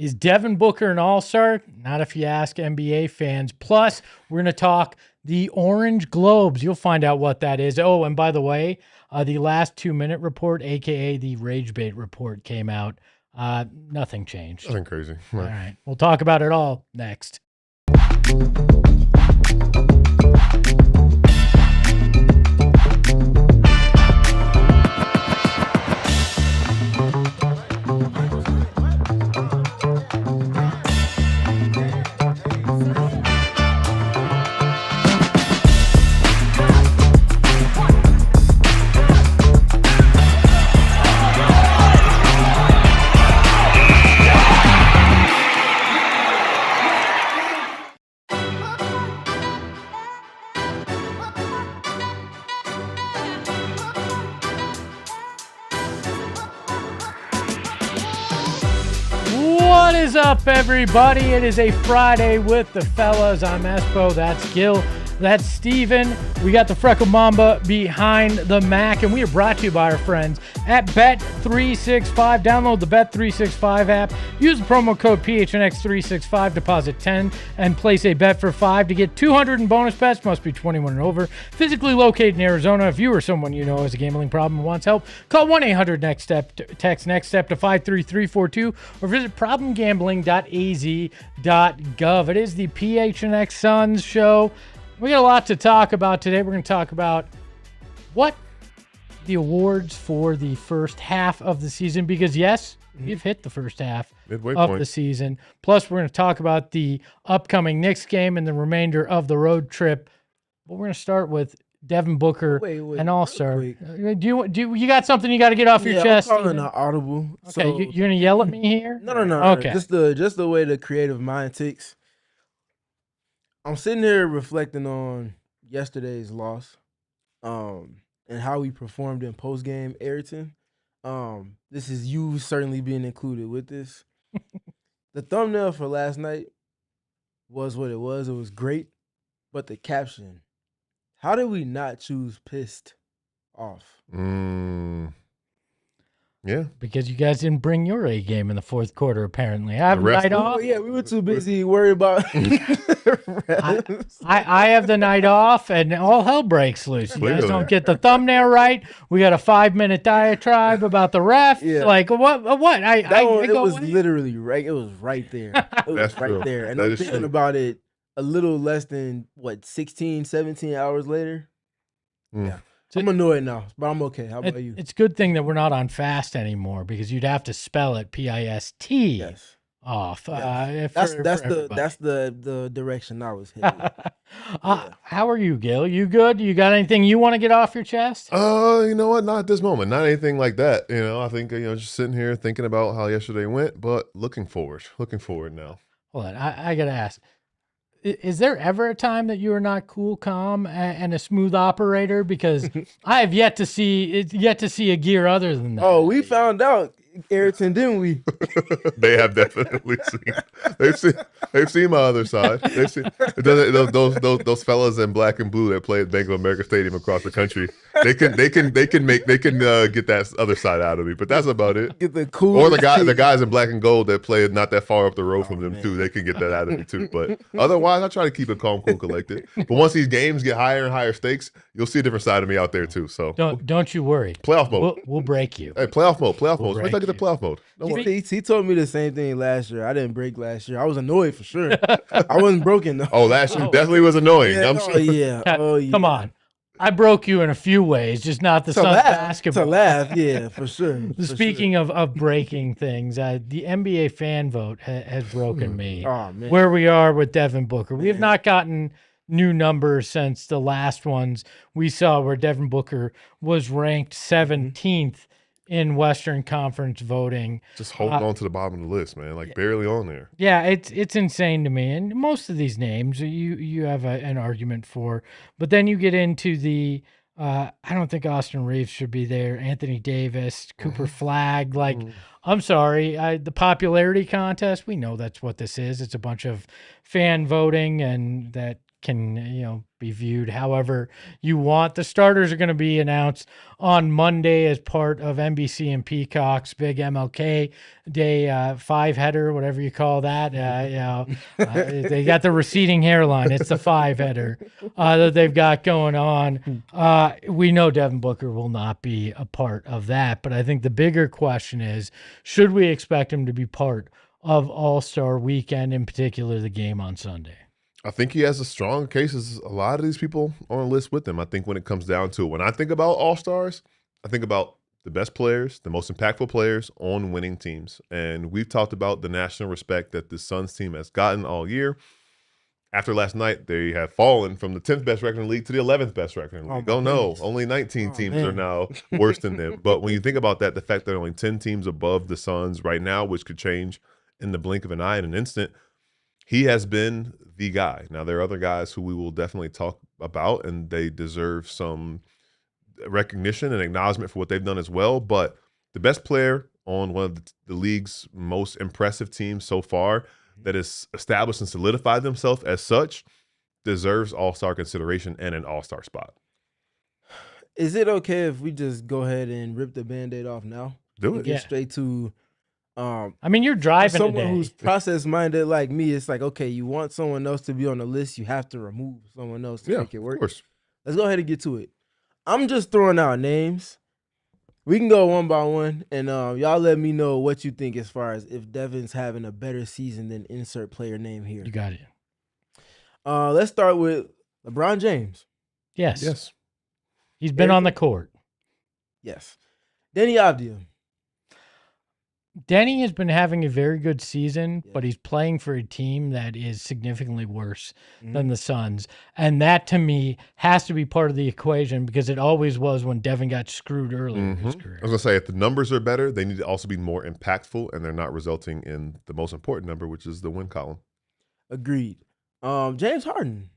Is Devin Booker an all-star? Not if you ask NBA fans. Plus, we're going to talk the Orange Globes. You'll find out what that is. Oh, and by the way, the last 2-minute report, a.k.a. the Rage Bait report, came out. Nothing changed. Nothing crazy. All right. We'll talk about it all next. What is up, everybody? It is a Friday with the fellas. I'm Espo. That's Gil. That's Steven. We got the Freckle Mamba behind the Mac, and we are brought to you by our friends at Bet365. Download the Bet365 app. Use the promo code PHNX365. Deposit 10 and place a bet for 5 to get 200 in bonus bets. Must be 21 and over. Physically located in Arizona. If you or someone you know has a gambling problem and wants help, call 1-800-NEXT-STEP. Text NEXT STEP to 53342 or visit problemgambling.az.gov. It is the PHNX Suns show. We got a lot to talk about today. We're going to talk about what the awards for the first half of the season, because yes, we've hit the first half of the season. Plus, we're going to talk about the upcoming Knicks game and the remainder of the road trip. But we're going to start with Devin Booker and All-Star. Do you got something you got to get off your chest? I'm calling an audible. Okay, you're going to yell at me here? No. Okay. Just the way the creative mind ticks. I'm sitting here reflecting on yesterday's loss, and how we performed in post-game Ayrton. This is you certainly being included with this. The thumbnail for last night was what it was. It was great, but the caption, how did we not choose pissed off? Yeah. Because you guys didn't bring your A game in the fourth quarter, apparently. I have a night off. Yeah, we were too busy worried about I have the night off, and all hell breaks loose. You guys don't get the thumbnail right. We got a 5-minute diatribe about the ref. Yeah. Like, what? It was literally right. It was right there. It was That's right true. there. And That I'm is thinking true. about it a little less than, 16, 17 hours later. Yeah. I'm annoyed now, but I'm okay. How about you? It's a good thing that we're not on fast anymore, because you'd have to spell it P-I-S-T Yes. off. Yes. That's the direction I was headed. How are you, Gil? You good? You got anything you want to get off your chest? You know what? Not at this moment. Not anything like that. I think, just sitting here thinking about how yesterday went, but looking forward now. Hold on. I got to ask. Is there ever a time that you are not cool, calm, and a smooth operator? Because I have yet to see a gear other than that. Oh, we found out, Ayrton, didn't we? They have definitely seen. They've seen my other side. They've seen those fellas in black and blue that play at Bank of America Stadium across the country. They can get that other side out of me. But that's about it. Get the cool. Or the guys in black and gold that play not that far up the road from them too. They can get that out of me too. But otherwise, I try to keep it calm, cool, collected. But once these games get higher and higher stakes, you'll see a different side of me out there too. So don't you worry. Playoff mode. We'll break you. Hey, playoff mode. We'll Wait till I get the playoff mode. Don't worry. He told me the same thing last year. I didn't break last year. I was annoyed for sure. I wasn't broken though. Oh, last year definitely was annoying. I'm sure. Oh yeah. Come on. I broke you in a few ways, just not the Suns basketball. To laugh, yeah, for sure. Speaking of breaking things, the NBA fan vote has broken me. Oh, man. Where we are with Devin Booker. We have not gotten new numbers since the last ones we saw, where Devin Booker was ranked 17th in Western Conference voting. Just holding on to the bottom of the list, man. Like barely on there. Yeah, it's insane to me. And most of these names you have an argument for. But then you get into the I don't think Austin Reeves should be there. Anthony Davis, Cooper Flagg. Like, I'm sorry. The popularity contest, we know that's what this is. It's a bunch of fan voting, and that can be viewed however you want. The starters are going to be announced on Monday as part of NBC and Peacock's big MLK Day 5-header, whatever you call that. They got the receding hairline. It's the 5-header that they've got going on. We know Devin Booker will not be a part of that, but I think the bigger question is, should we expect him to be part of All-Star Weekend, in particular the game on Sunday? I think he has a strong case as a lot of these people on the list with him. I think when it comes down to it, when I think about All-Stars, I think about the best players, the most impactful players on winning teams. And we've talked about the national respect that the Suns team has gotten all year. After last night, they have fallen from the 10th best record in the league to the 11th best record in the league. Oh, no, only 19 teams are now worse than them. But when you think about that, the fact that only 10 teams above the Suns right now, which could change in the blink of an eye in an instant, he has been the guy. Now, there are other guys who we will definitely talk about, and they deserve some recognition and acknowledgement for what they've done as well. But the best player on one of the league's most impressive teams so far that has established and solidified themselves as such deserves all-star consideration and an all-star spot. Is it okay if we just go ahead and rip the Band-Aid off now? Do it. Get straight to you're driving someone who's process-minded like me. It's like, okay, you want someone else to be on the list, you have to remove someone else to make it work. Of course. Let's go ahead and get to it. I'm just throwing out names. We can go one by one, and y'all let me know what you think as far as if Devin's having a better season than insert player name here. You got it. Let's start with LeBron James. Yes. He's been on the court. Yes. Denny Avdia. Denny has been having a very good season, but he's playing for a team that is significantly worse than the Suns. And that, to me, has to be part of the equation because it always was when Devin got screwed earlier in his career. I was going to say, if the numbers are better, they need to also be more impactful, and they're not resulting in the most important number, which is the win column. Agreed. James Harden.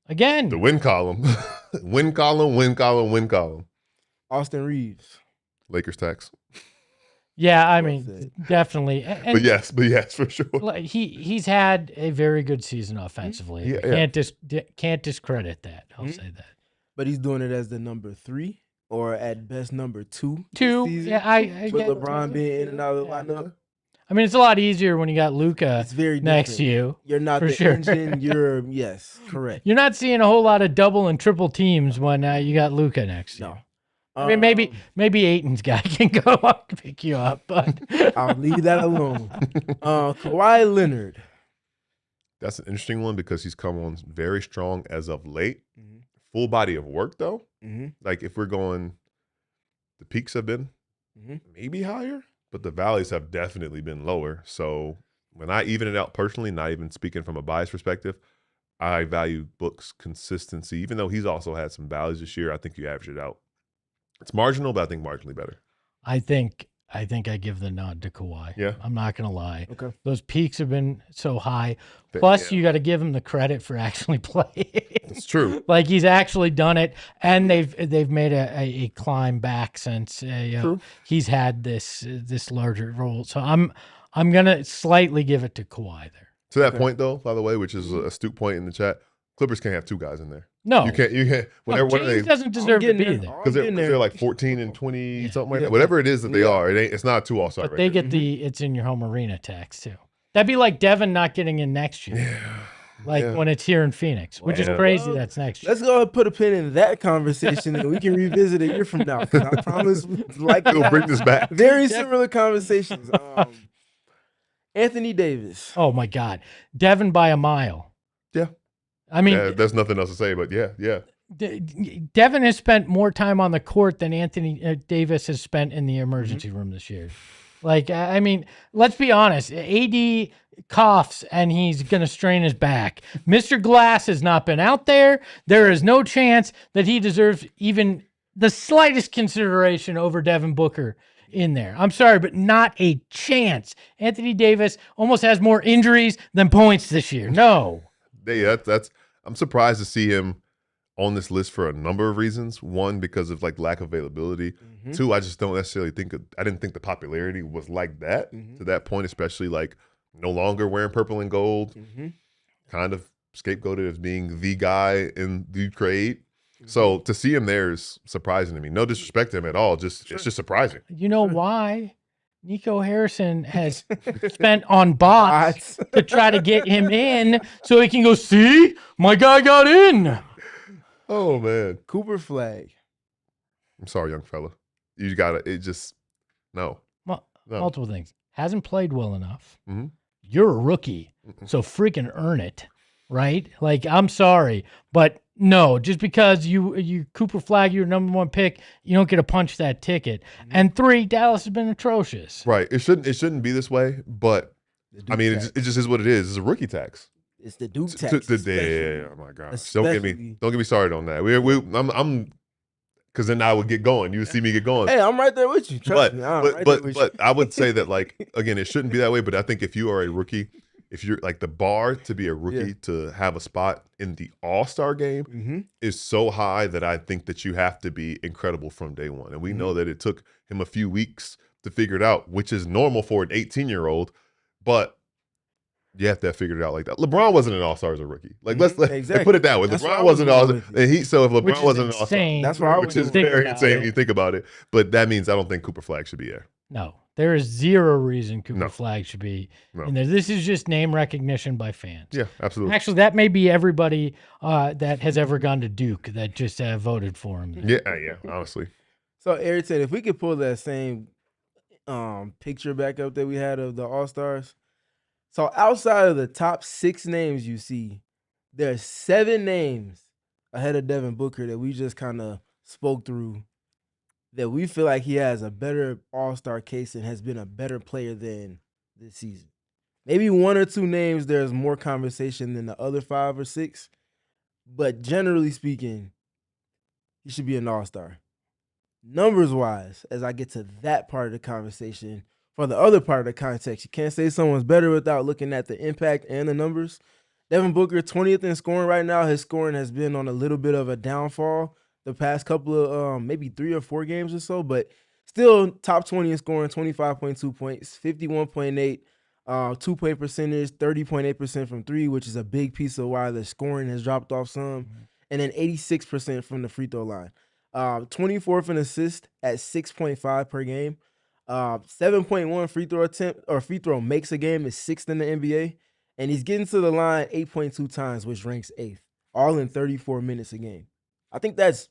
Again. The win column. Win column, win column, win column. Austin Reeves. Lakers tax. Yeah, I mean, definitely. And but yes, for sure. He's had a very good season offensively. Can't discredit that. I'll say that. But he's doing it as the number 3 or at best number 2. Yeah, I with LeBron being in and out of the lineup. I mean, it's a lot easier when you got Luka next to you. You're not the engine. Yes, correct. You're not seeing a whole lot of double and triple teams when you got Luka next to you. I mean, maybe Ayton's guy can go up and pick you up, but I'll leave that alone. Kawhi Leonard. That's an interesting one because he's come on very strong as of late. Full body of work, though. Like, if we're going, the peaks have been maybe higher, but the valleys have definitely been lower. So when I even it out personally, not even speaking from a bias perspective, I value Book's consistency. Even though he's also had some valleys this year, I think you average it out. It's marginal, but I think marginally better. I think I give the nod to Kawhi. Yeah. I'm not going to lie. Okay. Those peaks have been so high. Plus, you got to give him the credit for actually playing. It's true. Like, he's actually done it, and they've made a climb back since he's had this larger role. So I'm going to slightly give it to Kawhi there. To that point, though, by the way, which is an astute point in the chat, Clippers can't have 2 guys in there. No, you can't. Whenever James doesn't deserve to be there because they're like 14 and 20 something like that. Whatever it is that they are, it's not 2 all-star. But they get the it's in your home arena tax too. That'd be like Devin not getting in next year. When it's here in Phoenix, which is crazy. That's next year. Let's go ahead and put a pin in that conversation, and we can revisit it a year from now. I promise, we'll bring this back. Very similar conversations. Anthony Davis. Oh my God, Devin by a mile. Yeah. I mean, there's nothing else to say, but yeah. Devin has spent more time on the court than Anthony Davis has spent in the emergency room this year. Like, I mean, let's be honest. AD coughs and he's going to strain his back. Mr. Glass has not been out there. There is no chance that he deserves even the slightest consideration over Devin Booker in there. I'm sorry, but not a chance. Anthony Davis almost has more injuries than points this year. No. Yeah, I'm surprised to see him on this list for a number of reasons. One, because of like lack of availability. 2, I just don't necessarily I didn't think the popularity was like that to that point, especially like no longer wearing purple and gold, kind of scapegoated as being the guy in the trade. So to see him there is surprising to me. No disrespect to him at all. It's just surprising. You know why? Nico Harrison has spent on bots to try to get him in so he can go, see, my guy got in. Oh man. Cooper Flag. I'm sorry, young fella. You gotta no. Multiple things. Hasn't played well enough. Mhm. You're a rookie, so freaking earn it, right? Like, I'm sorry, but no, just because you Cooper Flag, your #1 pick, you don't get to punch that ticket. And 3, Dallas has been atrocious. Right. It shouldn't be this way, but I mean, it just is what it is. It's a rookie tax. It's the Duke tax. Yeah, oh my gosh. Don't get me started on that. I'm because then I would get going. You would see me get going. Hey, I'm right there with you. Trust me. But I would say that, like, again, it shouldn't be that way. But I think if you are a rookie, if you're like the bar to be a rookie to have a spot in the All-Star game is so high that I think that you have to be incredible from day one. And we know that it took him a few weeks to figure it out, which is normal for an 18-year-old. But you have to have figured it out like that. LeBron wasn't an All-Star as a rookie. Like, let's put it that way. LeBron wasn't an All-Star. So if LeBron wasn't an All-Star, that's why which is very insane when you think about it. But that means I don't think Cooper Flag should be there. No, there is zero reason Cooper Flag should be in there. This is just name recognition by fans. Yeah, absolutely. Actually, that may be everybody that has ever gone to Duke that just voted for him. Yeah, honestly. So, Ayrton, if we could pull that same picture back up that we had of the All-Stars. So outside of the top 6 names you see, there's 7 names ahead of Devin Booker that we just kind of spoke through that we feel like he has a better All-Star case and has been a better player than this season. Maybe 1 or 2 names there's more conversation than the other 5 or 6, but generally speaking, he should be an All-Star. Numbers-wise, as I get to that part of the conversation, for the other part of the context, you can't say someone's better without looking at the impact and the numbers. Devin Booker, 20th in scoring right now. His scoring has been on a little bit of a downfall the past couple of maybe 3 or 4 games or so, but still top 20 in scoring, 25.2 points, 51.8 2-point percentage, 30.8% from 3, which is a big piece of why the scoring has dropped off some, and then 86% from the free throw line. 24th in assist at 6.5 per game. 7.1 free throw attempt or free throw makes a game is 6th in the NBA, and he's getting to the line 8.2 times, which ranks 8th, all in 34 minutes a game. I think that's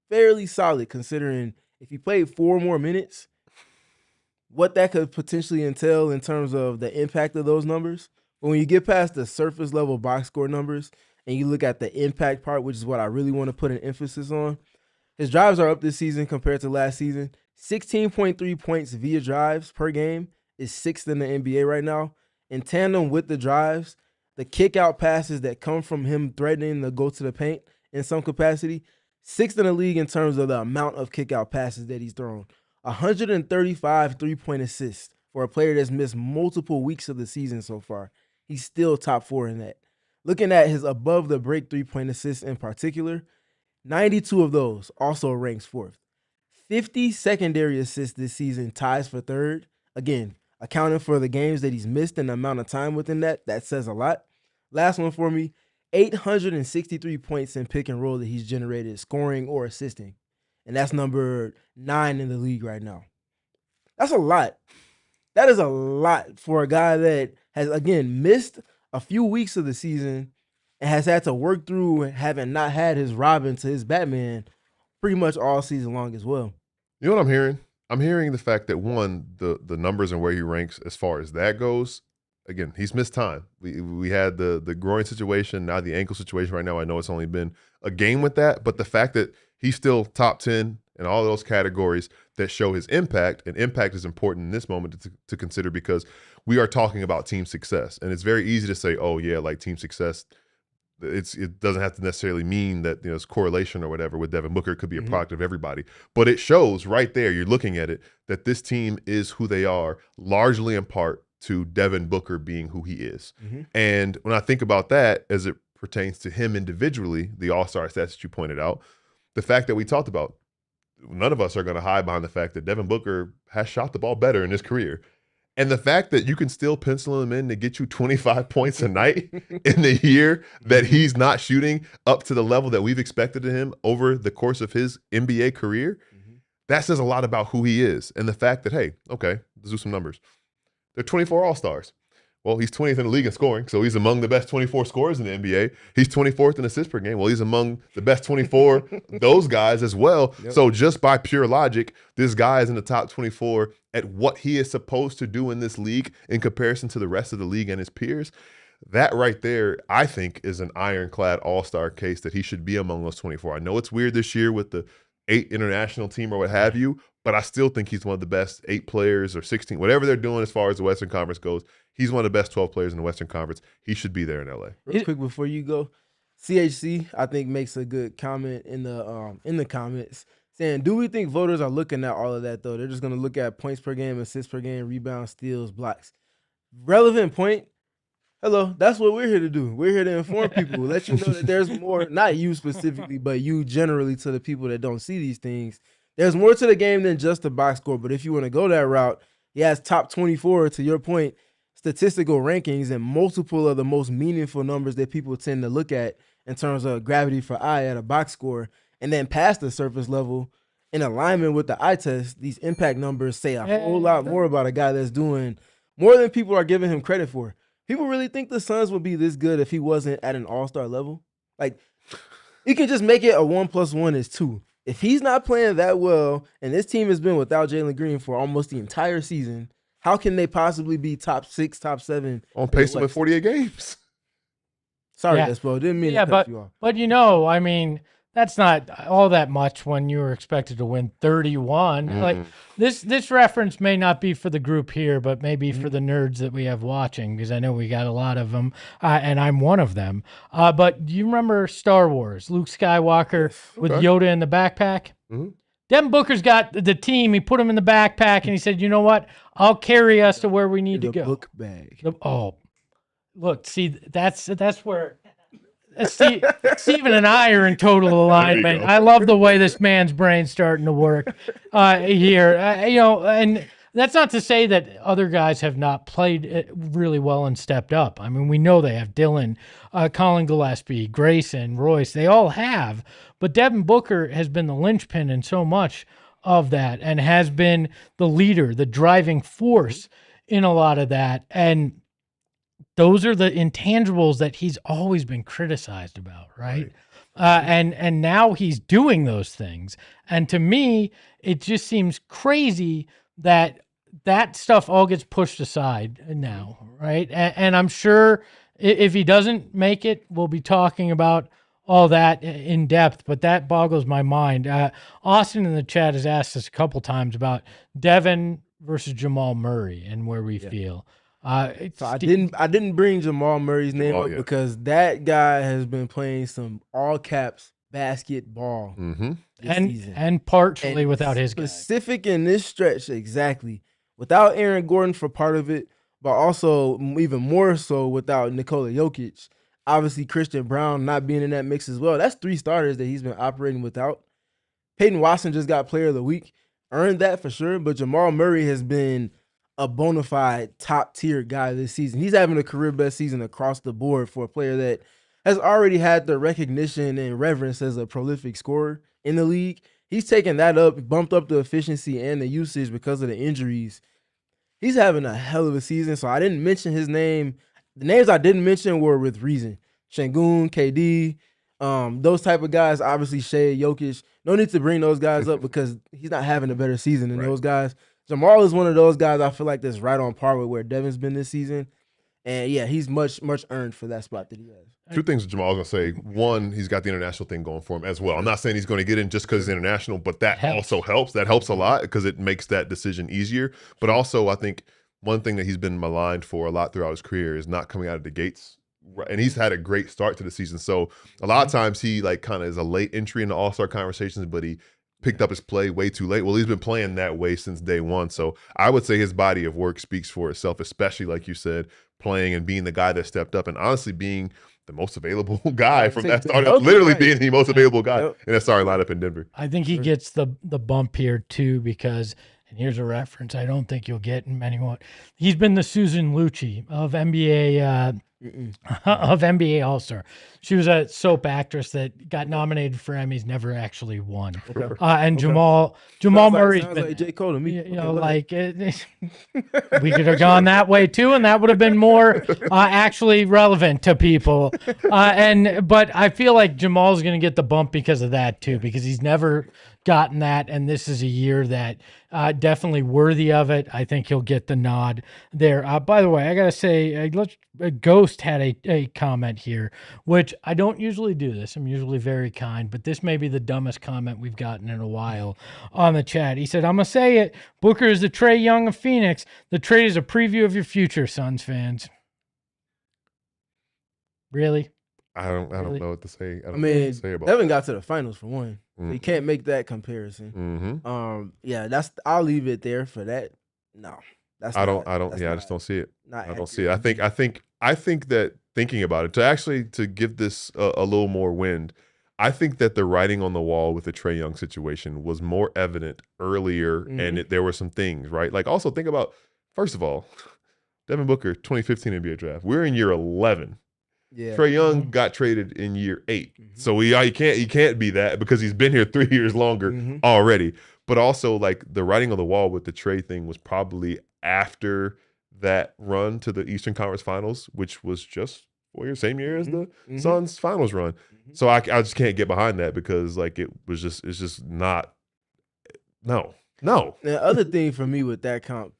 fairly solid considering if he played 4 more minutes, what that could potentially entail in terms of the impact of those numbers. But when you get past the surface level box score numbers and you look at the impact part, which is what I really want to put an emphasis on, his drives are up this season compared to last season. 16.3 points via drives per game is 6th in the NBA right now. In tandem with the drives, the kick-out passes that come from him threatening to go to the paint in some capacity, 6th in the league in terms of the amount of kick-out passes that he's thrown. 135 three-point assists for a player that's missed multiple weeks of the season so far. He's still top 4 in that. Looking at his above-the-break three-point assists in particular, 92 of those also ranks 4th. 50 secondary assists this season ties for 3rd. Again, accounting for the games that he's missed and the amount of time within that says a lot. Last one for me, 863 points in pick and roll that he's generated scoring or assisting. And that's number 9 in the league right now. That's a lot. That is a lot for a guy that has, again, missed a few weeks of the season and has had to work through having not had his Robin to his Batman pretty much all season long as well. You know what I'm hearing? I'm hearing the fact that, one, the numbers and where he ranks as far as that goes, again, he's missed time. We had the groin situation, now the ankle situation right now. I know it's only been a game with that, but the fact that he's still top 10 in all those categories that show his impact, and impact is important in this moment to consider because we are talking about team success. And it's very easy to say, oh, yeah, like team success, it doesn't have to necessarily mean that it's correlation or whatever with Devin Booker. It could be a product of everybody. But it shows right there, you're looking at it, that this team is who they are, largely in part to Devin Booker being who he is. And when I think about that as it pertains to him individually, the all-star stats that you pointed out, the fact that we talked about, none of us are going to hide behind the fact that Devin Booker has shot the ball better in his career. And the fact that you can still pencil him in to get you 25 points a night in the year that he's not shooting up to the level that we've expected of him over the course of his NBA career, that says a lot about who he is. And the fact that, hey, okay, let's do some numbers. They're 24 All-Stars. Well, he's 20th in the league in scoring, so he's among the best 24 scorers in the NBA. He's 24th in assists per game. Well, he's among the best 24 those guys as well. Yep. So just by pure logic, this guy is in the top 24 at what he is supposed to do in this league in comparison to the rest of the league and his peers. That right there, I think, is an ironclad all-star case that he should be among those 24. I know it's weird this year with the 8 international team or what have you, but I still think he's one of the best 8 players or 16, whatever they're doing as far as the Western Conference goes. He's one of the best 12 players in the Western Conference. He should be there in LA. Real quick before you go, CHC I think makes a good comment in the comments saying, "Do we think voters are looking at all of that though? They're just going to look at points per game, assists per game, rebounds, steals, blocks." Relevant point. Hello, that's what we're here to do. We're here to inform people, let you know that there's more, not you specifically, but you generally, to the people that don't see these things. There's more to the game than just the box score. But if you want to go that route, he has top 24, to your point, statistical rankings and multiple of the most meaningful numbers that people tend to look at in terms of gravity for eye at a box score. And then past the surface level, in alignment with the eye test, these impact numbers say a whole lot more about a guy that's doing more than people are giving him credit for. People really think the Suns would be this good if he wasn't at an all-star level? Like, you can just make it a 1 + 1 is 2. If he's not playing that well, and this team has been without Jalen Green for almost the entire season, how can they possibly be top 6, top 7? On pace to win 48 games. Sorry, Despo. Didn't mean to cut you off. But I mean, that's not all that much when you were expected to win 31. Mm-hmm. Like this reference may not be for the group here, but maybe for the nerds that we have watching, because I know we got a lot of them, and I'm one of them. But do you remember Star Wars? Luke Skywalker with Yoda in the backpack? Mm-hmm. Devin Booker's got the team. He put him in the backpack, and he said, "You know what? I'll carry us to where we need to go." Book bag. Look, see, that's where Steven and I are in total alignment. I love the way this man's brain's starting to work here. And that's not to say that other guys have not played really well and stepped up. I mean, we know they have Dillon, Colin Gillespie, Grayson, Royce. They all have. But Devin Booker has been the linchpin in so much of that and has been the leader, the driving force in a lot of that. And those are the intangibles that he's always been criticized about, right? And now he's doing those things. And to me, it just seems crazy that that stuff all gets pushed aside now, right? And I'm sure if he doesn't make it, we'll be talking about all that in depth, but that boggles my mind. Austin in the chat has asked us a couple times about Devin versus Jamal Murray and where we feel. So I didn't bring Jamal Murray's name up because that guy has been playing some all caps basketball this season. And partially without his guy. Specific in this stretch, exactly. Without Aaron Gordon for part of it, but also even more so without Nikola Jokic. Obviously, Christian Brown not being in that mix as well. That's 3 starters that he's been operating without. Peyton Watson just got Player of the Week. Earned that for sure, but Jamal Murray has been a bona fide top-tier guy this season. He's having a career-best season across the board for a player that has already had the recognition and reverence as a prolific scorer in the league. He's taken that up, bumped up the efficiency and the usage because of the injuries. He's having a hell of a season, so I didn't mention his name. The names I didn't mention were with reason. Şengün, KD, those type of guys, obviously Shea, Jokic. No need to bring those guys up because he's not having a better season than those guys. Jamal is one of those guys I feel like that's right on par with where Devin's been this season. And, yeah, he's much earned for that spot that he has. 2 things Jamal's going to say. One, he's got the international thing going for him as well. I'm not saying he's going to get in just because he's international, but that also helps. That helps a lot because it makes that decision easier. But also, I think one thing that he's been maligned for a lot throughout his career is not coming out of the gates. And he's had a great start to the season. So a lot of times he kind of is a late entry in the All-Star conversations, but he picked up his play way too late. Well, he's been playing that way since day one. So I would say his body of work speaks for itself, especially like you said, playing and being the guy that stepped up and honestly being the most available guy from that start, literally being the most available guy in that starting lineup in Denver. I think he gets the bump here too because And here's a reference I don't think you'll get in many more. He's been the Susan Lucci of NBA of NBA All-Star. She was a soap actress that got nominated for Emmys, never actually won. Okay. And Okay. Jamal Murray's sounds been like J. Cole to me. you know, like we could have gone that way too, and that would have been more actually relevant to people. But I feel like Jamal's going to get the bump because of that too, because he's never gotten that, and this is a year that definitely worthy of it. I think he'll get the nod there. By the way, I gotta say, Ghost had a comment here, which I don't usually do this. I'm usually very kind, but this may be the dumbest comment we've gotten in a while on the chat. He said, "I'm gonna say it. Booker is the Trae Young of Phoenix. The trade is a preview of your future, Suns fans." Really? I don't know what to say. I mean, about Devin got to the finals for one. Mm-hmm. So you can't make that comparison. Mm-hmm. Yeah, I'll leave it there for that. No, I just don't see it. I don't see it. I think that thinking about it, to give this a little more wind, I think that the writing on the wall with the Trae Young situation was more evident earlier, and there were some things, right? Like, also think about, first of all, Devin Booker, 2015 NBA draft. We're in year 11. Yeah. Trae Young got traded in year 8. So he can't be that because he's been here 3 years longer already. But also, like, the writing on the wall with the Trae thing was probably after that run to the Eastern Conference Finals, which was just 4 years, same year as the Suns finals run. So I just can't get behind that because, like, it's just not. No. The other thing for me with that comp,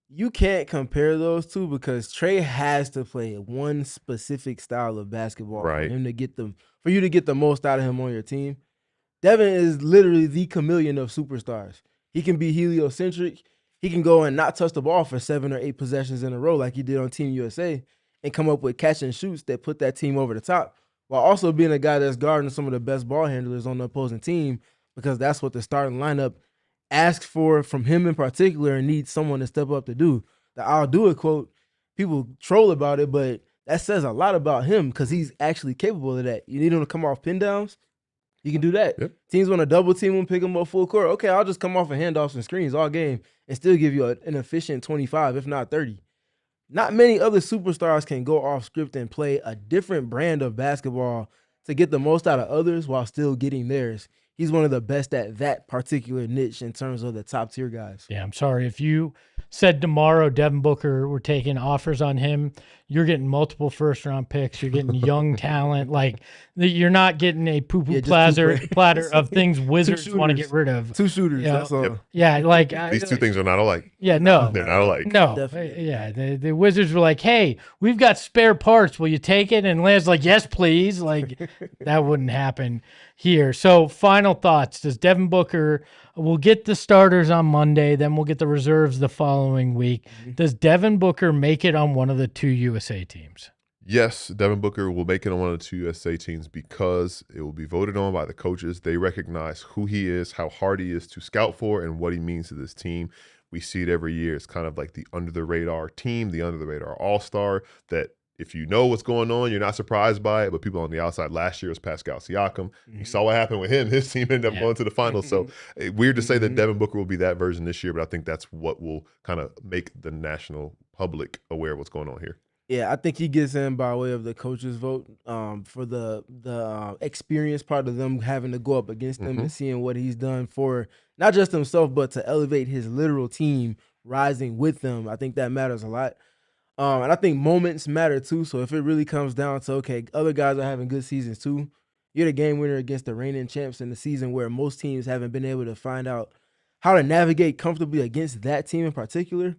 you can't compare those two because Trae has to play one specific style of basketball for him to for you to get the most out of him on your team. Devin is literally the chameleon of superstars. He can be heliocentric. He can go and not touch the ball for 7 or 8 possessions in a row like he did on Team USA and come up with catch and shoots that put that team over the top, while also being a guy that's guarding some of the best ball handlers on the opposing team, because that's what the starting lineup asks for from him in particular and needs someone to step up to do. The "I'll do it" quote, people troll about it, but that says a lot about him because he's actually capable of that. You need him to come off pin downs, he can do that. Yep. Teams want to double team him, pick him up full court. Okay, I'll just come off of handoffs and screens all game and still give you an efficient 25, if not 30. Not many other superstars can go off script and play a different brand of basketball to get the most out of others while still getting theirs. He's one of the best at that particular niche in terms of the top tier guys. Yeah, I'm sorry. If you said tomorrow Devin Booker were taking offers on him, you're getting multiple first-round picks. You're getting young talent. Like, you're not getting a poo-poo platter of things Wizards want to get rid of. 2 shooters, that's all. Yep. Yeah, like these 2 things are not alike. Yeah, no. They're not alike. No. Definitely. Yeah, the Wizards were like, "Hey, we've got spare parts. Will you take it?" And Lance like, "Yes, please." Like, that wouldn't happen here. So, final thoughts. Does Devin Booker, we'll get the starters on Monday, then we'll get the reserves the following week. Does Devin Booker make it on one of the 2 USA teams? Yes, Devin Booker will make it on one of the 2 USA teams because it will be voted on by the coaches. They recognize who he is, how hard he is to scout for, and what he means to this team. We see it every year. It's kind of like the under-the-radar team, the under-the-radar all-star that if you know what's going on, you're not surprised by it. But people on the outside, last year was Pascal Siakam. You saw what happened with him. His team ended up going to the finals. So weird to say that Devin Booker will be that version this year, but I think that's what will kind of make the national public aware of what's going on here. Yeah, I think he gets in by way of the coaches' vote for the experience part of them having to go up against him and seeing what he's done for not just himself, but to elevate his literal team rising with them. I think that matters a lot. And I think moments matter too. So if it really comes down to, okay, other guys are having good seasons too, you're the game winner against the reigning champs in the season where most teams haven't been able to find out how to navigate comfortably against that team in particular.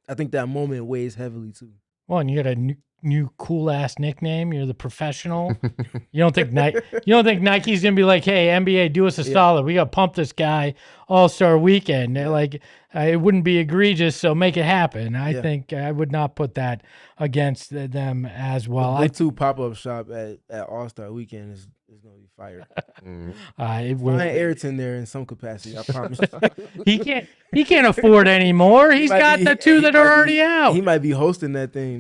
I think that moment weighs heavily too. Well, and you got a new cool ass nickname. You're the professional. You don't think Nike's gonna be like, "Hey, NBA, do us a solid. We got to pump this guy All-Star Weekend." They're like, it wouldn't be egregious, so make it happen. I think I would not put that against them as well. The two pop-up shop at All-Star Weekend is gonna be fire. Find Ayrton there in some capacity. I promise. He can't afford anymore. He's got the 2 that are already out. He might be hosting that thing.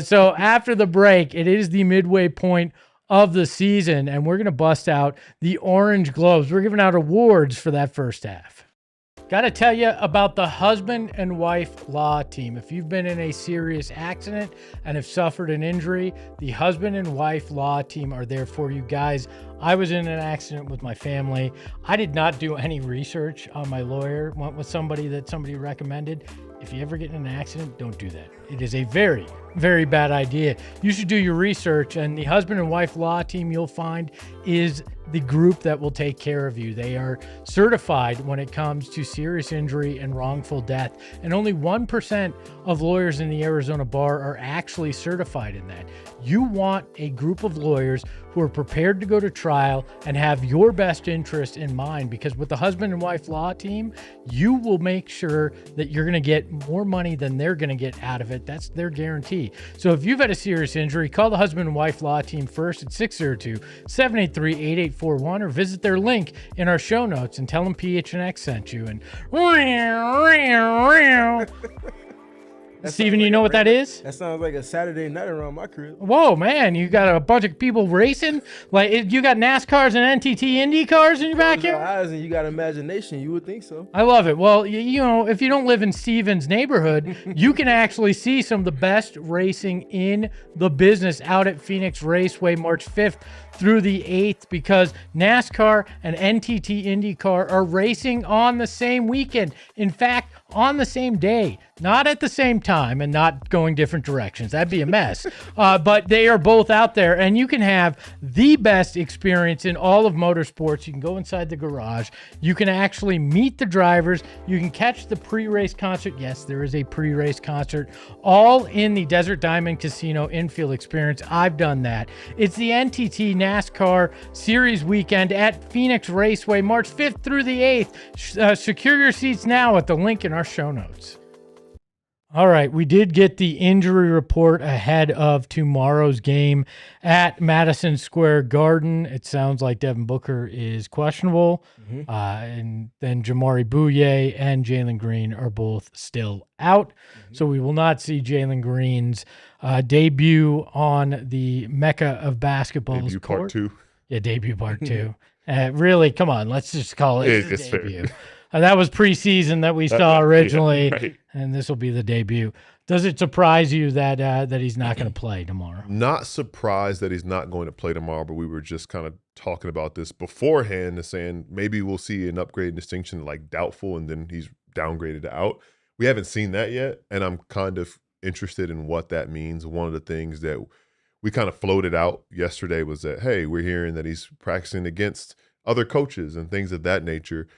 So after the break, it is the midway point of the season, and we're going to bust out the Orange Globes. We're giving out awards for that first half. got to tell you about the husband and wife law team. If you've been in a serious accident and have suffered an injury, the husband and wife law team are there for you guys. I was in an accident with my family. I did not do any research on my lawyer. Went with somebody that somebody recommended. If you ever get in an accident, don't do that. It is a very, very bad idea. You should do your research, and the husband and wife law team you'll find is the group that will take care of you. They are certified when it comes to serious injury and wrongful death, and only 1% of lawyers in the Arizona bar are actually certified in that. You want a group of lawyers who are prepared to go to trial and have your best interest in mind, because with the husband and wife law team, you will make sure that you're going to get more money than they're going to get out of it. That's their guarantee. So if you've had a serious injury, call the husband and wife law team first at 602-783-8841 or visit their link in our show notes and tell them PHNX sent you. And Steven, you know what that is? That sounds like a Saturday night around my crib. Whoa, man, you got a bunch of people racing? Like, you got NASCARs and NTT Indy cars in your backyard? Eyes and you got imagination, you would think so. I love it. Well, you know, if you don't live in Steven's neighborhood, you can actually see some of the best racing in the business out at Phoenix Raceway March 5th through the 8th, because NASCAR and NTT IndyCar are racing on the same weekend. In fact, on the same day, not at the same time and not going different directions. That'd be a mess. But they are both out there, and you can have the best experience in all of motorsports. You can go inside the garage. You can actually meet the drivers. You can catch the pre-race concert. Yes, there is a pre-race concert, all in the Desert Diamond Casino infield experience. I've done that. It's the NTT NASCAR Series weekend at Phoenix Raceway, March 5th through the 8th. Secure your seats now at the link in our show notes. All right, we did get the injury report ahead of tomorrow's game at Madison Square Garden. It sounds like Devin Booker is questionable, and then Jamari Bouye and Jalen Green are both still out. So we will not see Jalen Green's debut on the Mecca of basketball's Debut court. part 2. Yeah, debut part 2. Really, come on, let's just call it It's debut. fair. That was preseason that we saw originally, Yeah, right. and this will be the debut. Does it surprise you that he's not going to play tomorrow? Not surprised that he's not going to play tomorrow, but we were just kind of talking about this beforehand and saying maybe we'll see an upgrade distinction like doubtful, and then he's downgraded to out. We haven't seen that yet, and I'm kind of interested in what that means. One of the things that we kind of floated out yesterday was that, hey, we're hearing that he's practicing against other coaches and things of that nature.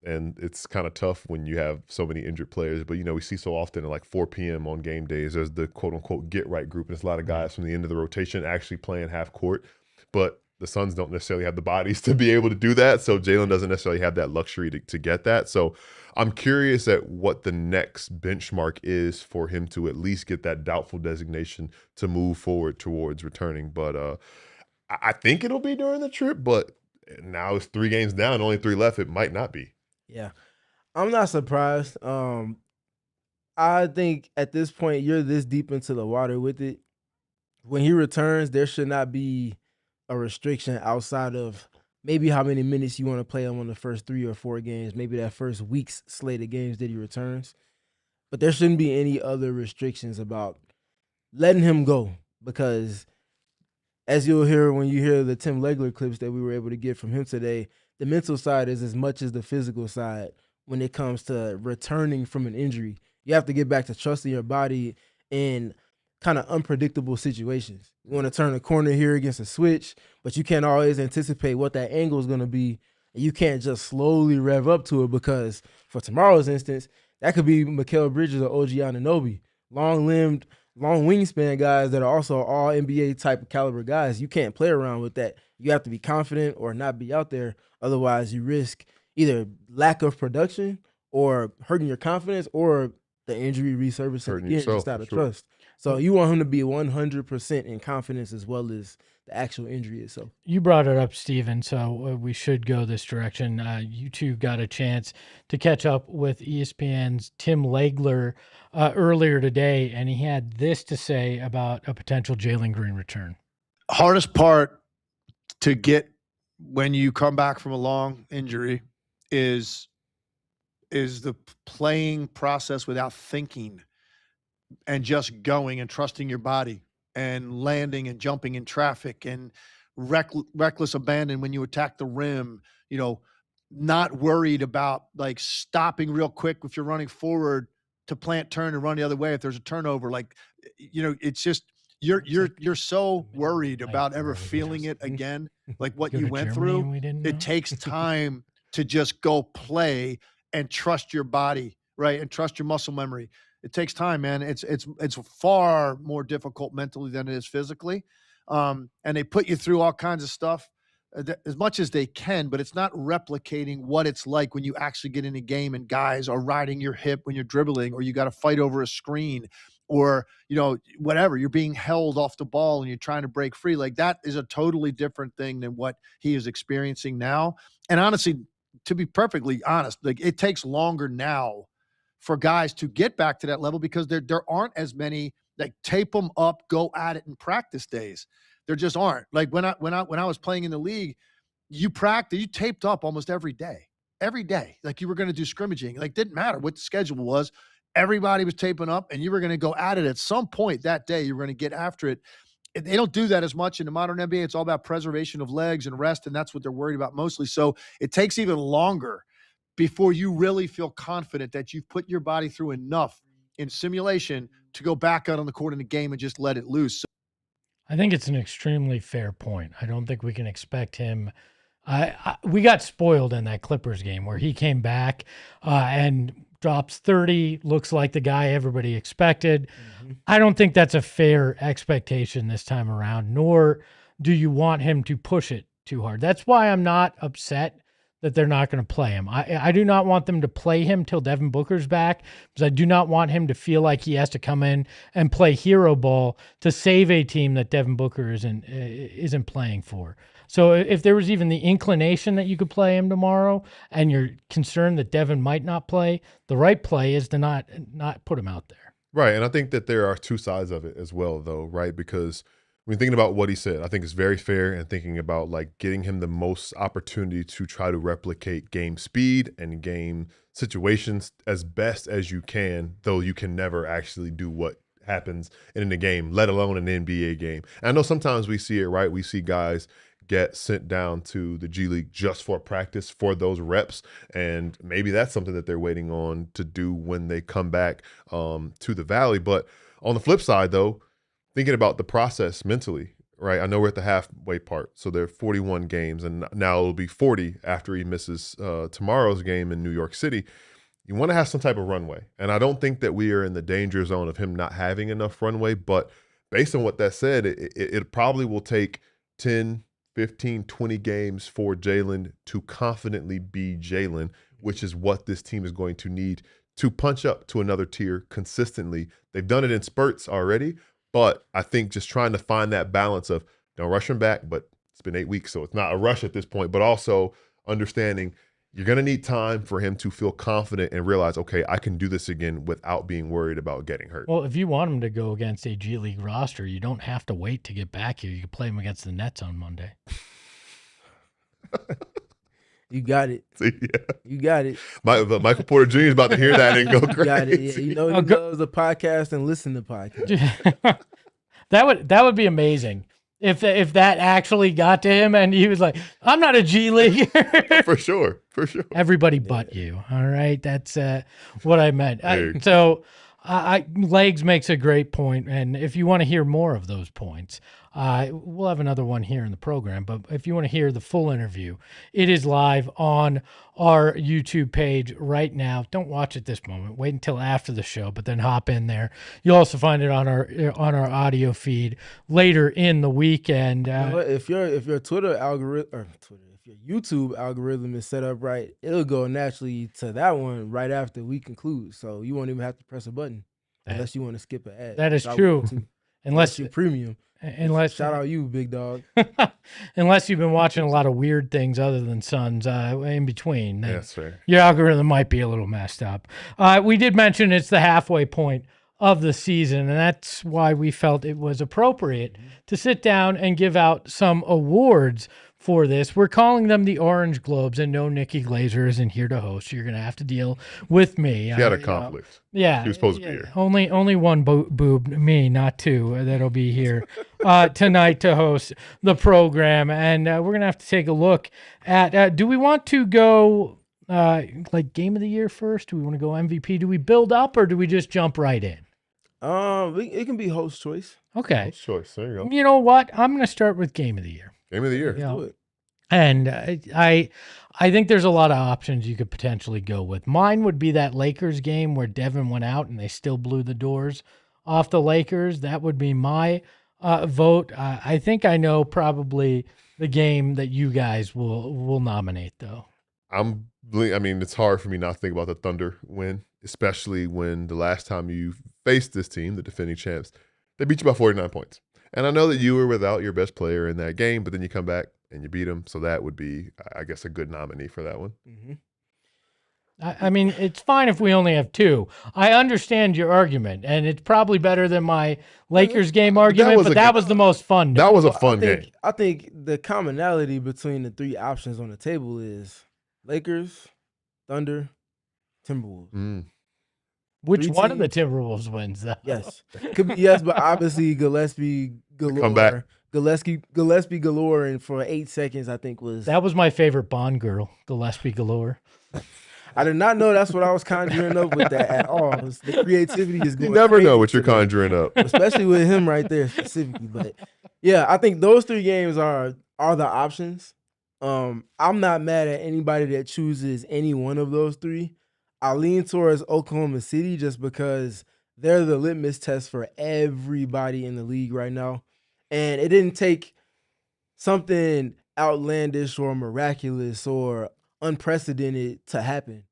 And it's kind of tough when you have so many injured players. But, you know, we see so often at like 4 p.m. on game days, there's the quote-unquote get-right group. And it's a lot of guys from the end of the rotation actually playing half court. But the Suns don't necessarily have the bodies to be able to do that. So Jalen doesn't necessarily have that luxury to get that. So I'm curious at what the next benchmark is for him to at least get that doubtful designation to move forward towards returning. But I think it'll be during the trip. But now it's 3 games down, only 3 left. It might not be. Yeah, I'm not surprised. I think at this point, you're this deep into the water with it. When he returns, there should not be a restriction outside of maybe how many minutes you want to play him on the first 3 or 4 games, maybe that first week's slate of games that he returns. But there shouldn't be any other restrictions about letting him go, because as you'll hear when you hear the Tim Legler clips that we were able to get from him today, the mental side is as much as the physical side when it comes to returning from an injury. You have to get back to trusting your body in kind of unpredictable situations. You want to turn a corner here against a switch, but you can't always anticipate what that angle is going to be. And you can't just slowly rev up to it, because for tomorrow's instance, that could be Mikal Bridges or OG Anunoby, long-limbed, long wingspan guys that are also all NBA type of caliber guys. You can't play around with that. You have to be confident or not be out there. Otherwise, you risk either lack of production or hurting your confidence, or the injury resurfacing again just out of trust. So you want him to be 100% in confidence as well as the actual injury itself. You brought it up, Steven, so we should go this direction. You two got a chance to catch up with ESPN's Tim Legler earlier today, and he had this to say about a potential Jalen Green return. Hardest part to get when you come back from a long injury is is the playing process without thinking and just going and trusting your body and landing and jumping in traffic and reckless abandon when you attack the rim, not worried about like stopping real quick if you're running forward to plant turn and run the other way if there's a turnover. Like, it's just you're so worried about ever feeling it again, like what you went through. It takes time to just go play and trust your body, right? And trust your muscle memory. It takes time, man. It's far more difficult mentally than it is physically. And they put you through all kinds of stuff as much as they can, but it's not replicating what it's like when you actually get in a game and guys are riding your hip when you're dribbling, or you got to fight over a screen, or, whatever, you're being held off the ball and you're trying to break free. Like, that is a totally different thing than what he is experiencing now. And honestly, to be perfectly honest, like, it takes longer now for guys to get back to that level because there aren't as many like tape them up, go at it in practice days. There just aren't. Like when I was playing in the league, you taped up almost every day. Like, you were going to do scrimmaging. Like, didn't matter what the schedule was. Everybody was taping up and you were going to go at it at some point that day. You were going to get after it. They don't do that as much in the modern NBA. It's all about preservation of legs and rest, and that's what they're worried about mostly. So it takes even longer before you really feel confident that you've put your body through enough in simulation to go back out on the court in the game and just let it loose. So I think it's an extremely fair point. I don't think we can expect him. We got spoiled in that Clippers game where he came back and drops 30, looks like the guy everybody expected. Mm-hmm. I don't think that's a fair expectation this time around, nor do you want him to push it too hard. That's why I'm not upset that they're not going to play him. I do not want them to play him till Devin Booker's back, because I do not want him to feel like he has to come in and play hero ball to save a team that Devin Booker isn't playing for. So if there was even the inclination that you could play him tomorrow and you're concerned that Devin might not play, the right play is to not put him out there. Right, and I think that there are two sides of it as well, though, right? Because when thinking about what he said, I think it's very fair, and thinking about like getting him the most opportunity to try to replicate game speed and game situations as best as you can, though you can never actually do what happens in the game, let alone an NBA game. And I know sometimes we see it, right? We see guys get sent down to the G League just for practice for those reps, and maybe that's something that they're waiting on to do when they come back to the Valley. But on the flip side, though, thinking about the process mentally, right? I know we're at the halfway part, so there are 41 games, and now it'll be 40 after he misses tomorrow's game in New York City. You want to have some type of runway, and I don't think that we are in the danger zone of him not having enough runway, but based on what that said, it probably will take 10, 15, 20 games for Jalen to confidently be Jalen, which is what this team is going to need to punch up to another tier consistently. They've done it in spurts already, but I think just trying to find that balance of don't rush him back, but it's been 8 weeks, so it's not a rush at this point, but also understanding you're going to need time for him to feel confident and realize, okay, I can do this again without being worried about getting hurt. Well, if you want him to go against a G League roster, you don't have to wait to get back here. You can play him against the Nets on Monday. You got it. See, yeah. You got it. Michael Porter Jr. is about to hear that and go crazy. You got it. Yeah. You know he loves the podcast and listen to podcasts. That would be amazing. If that actually got to him and he was like, I'm not a G League. For sure. Everybody but you. All right. That's what I meant. Legs makes a great point. And if you want to hear more of those points, we'll have another one here in the program. But if you want to hear the full interview, it is live on our YouTube page right now. Don't watch it this moment. Wait until after the show, but then hop in there. You'll also find it on our audio feed later in the weekend. If your Twitter algorithm if your YouTube algorithm is set up right, it'll go naturally to that one right after we conclude. So you won't even have to press a button unless you want to skip an ad. That is true. Unless you're premium. Shout out you, big dog. Unless you've been watching a lot of weird things other than Suns in between. That's fair. Your algorithm might be a little messed up. We did mention it's the halfway point of the season, and that's why we felt it was appropriate to sit down and give out some awards for this. We're calling them the Orange Globes, and no, Nikki Glazer isn't here to host. So you're going to have to deal with me. She had a conflict. Yeah. She was supposed to be here. Only one boob, me, not two, that'll be here tonight to host the program. And we're going to have to take a look at, do we want to go like game of the year first? Do we want to go MVP? Do we build up or do we just jump right in? It can be host choice. Okay. Host choice. There you go. You know what? I'm going to start with game of the year. Game of the year. You know, Do it. and I think there's a lot of options you could potentially go with. Mine would be that Lakers game where Devin went out and they still blew the doors off the Lakers. That would be my vote. I think I know probably the game that you guys will nominate, though. I mean, it's hard for me not to think about the Thunder win, especially when the last time you faced this team, the defending champs, they beat you by 49 points. And I know that you were without your best player in that game, but then you come back and you beat them. So that would be, I guess, a good nominee for that one. Mm-hmm. I mean, it's fine if we only have two. I understand your argument, and it's probably better than my Lakers game argument, but that was the most fun. That was a fun game. I think the commonality between the three options on the table is Lakers, Thunder, Timberwolves. Which Three one of the teams. Timberwolves wins, though? Yes. Could be, yes, but obviously Gillespie galore. Come back. Gillespie galore, and for 8 seconds, I think was. That was my favorite Bond girl, Gillespie galore. I did not know that's what I was conjuring up with that at all. The creativity is going You never know crazy what you're today, conjuring up. especially with him right there specifically. But yeah, I think those three games are the options. I'm not mad at anybody that chooses any one of those three. I lean towards Oklahoma City just because they're the litmus test for everybody in the league right now. And it didn't take something outlandish or miraculous or unprecedented to happen.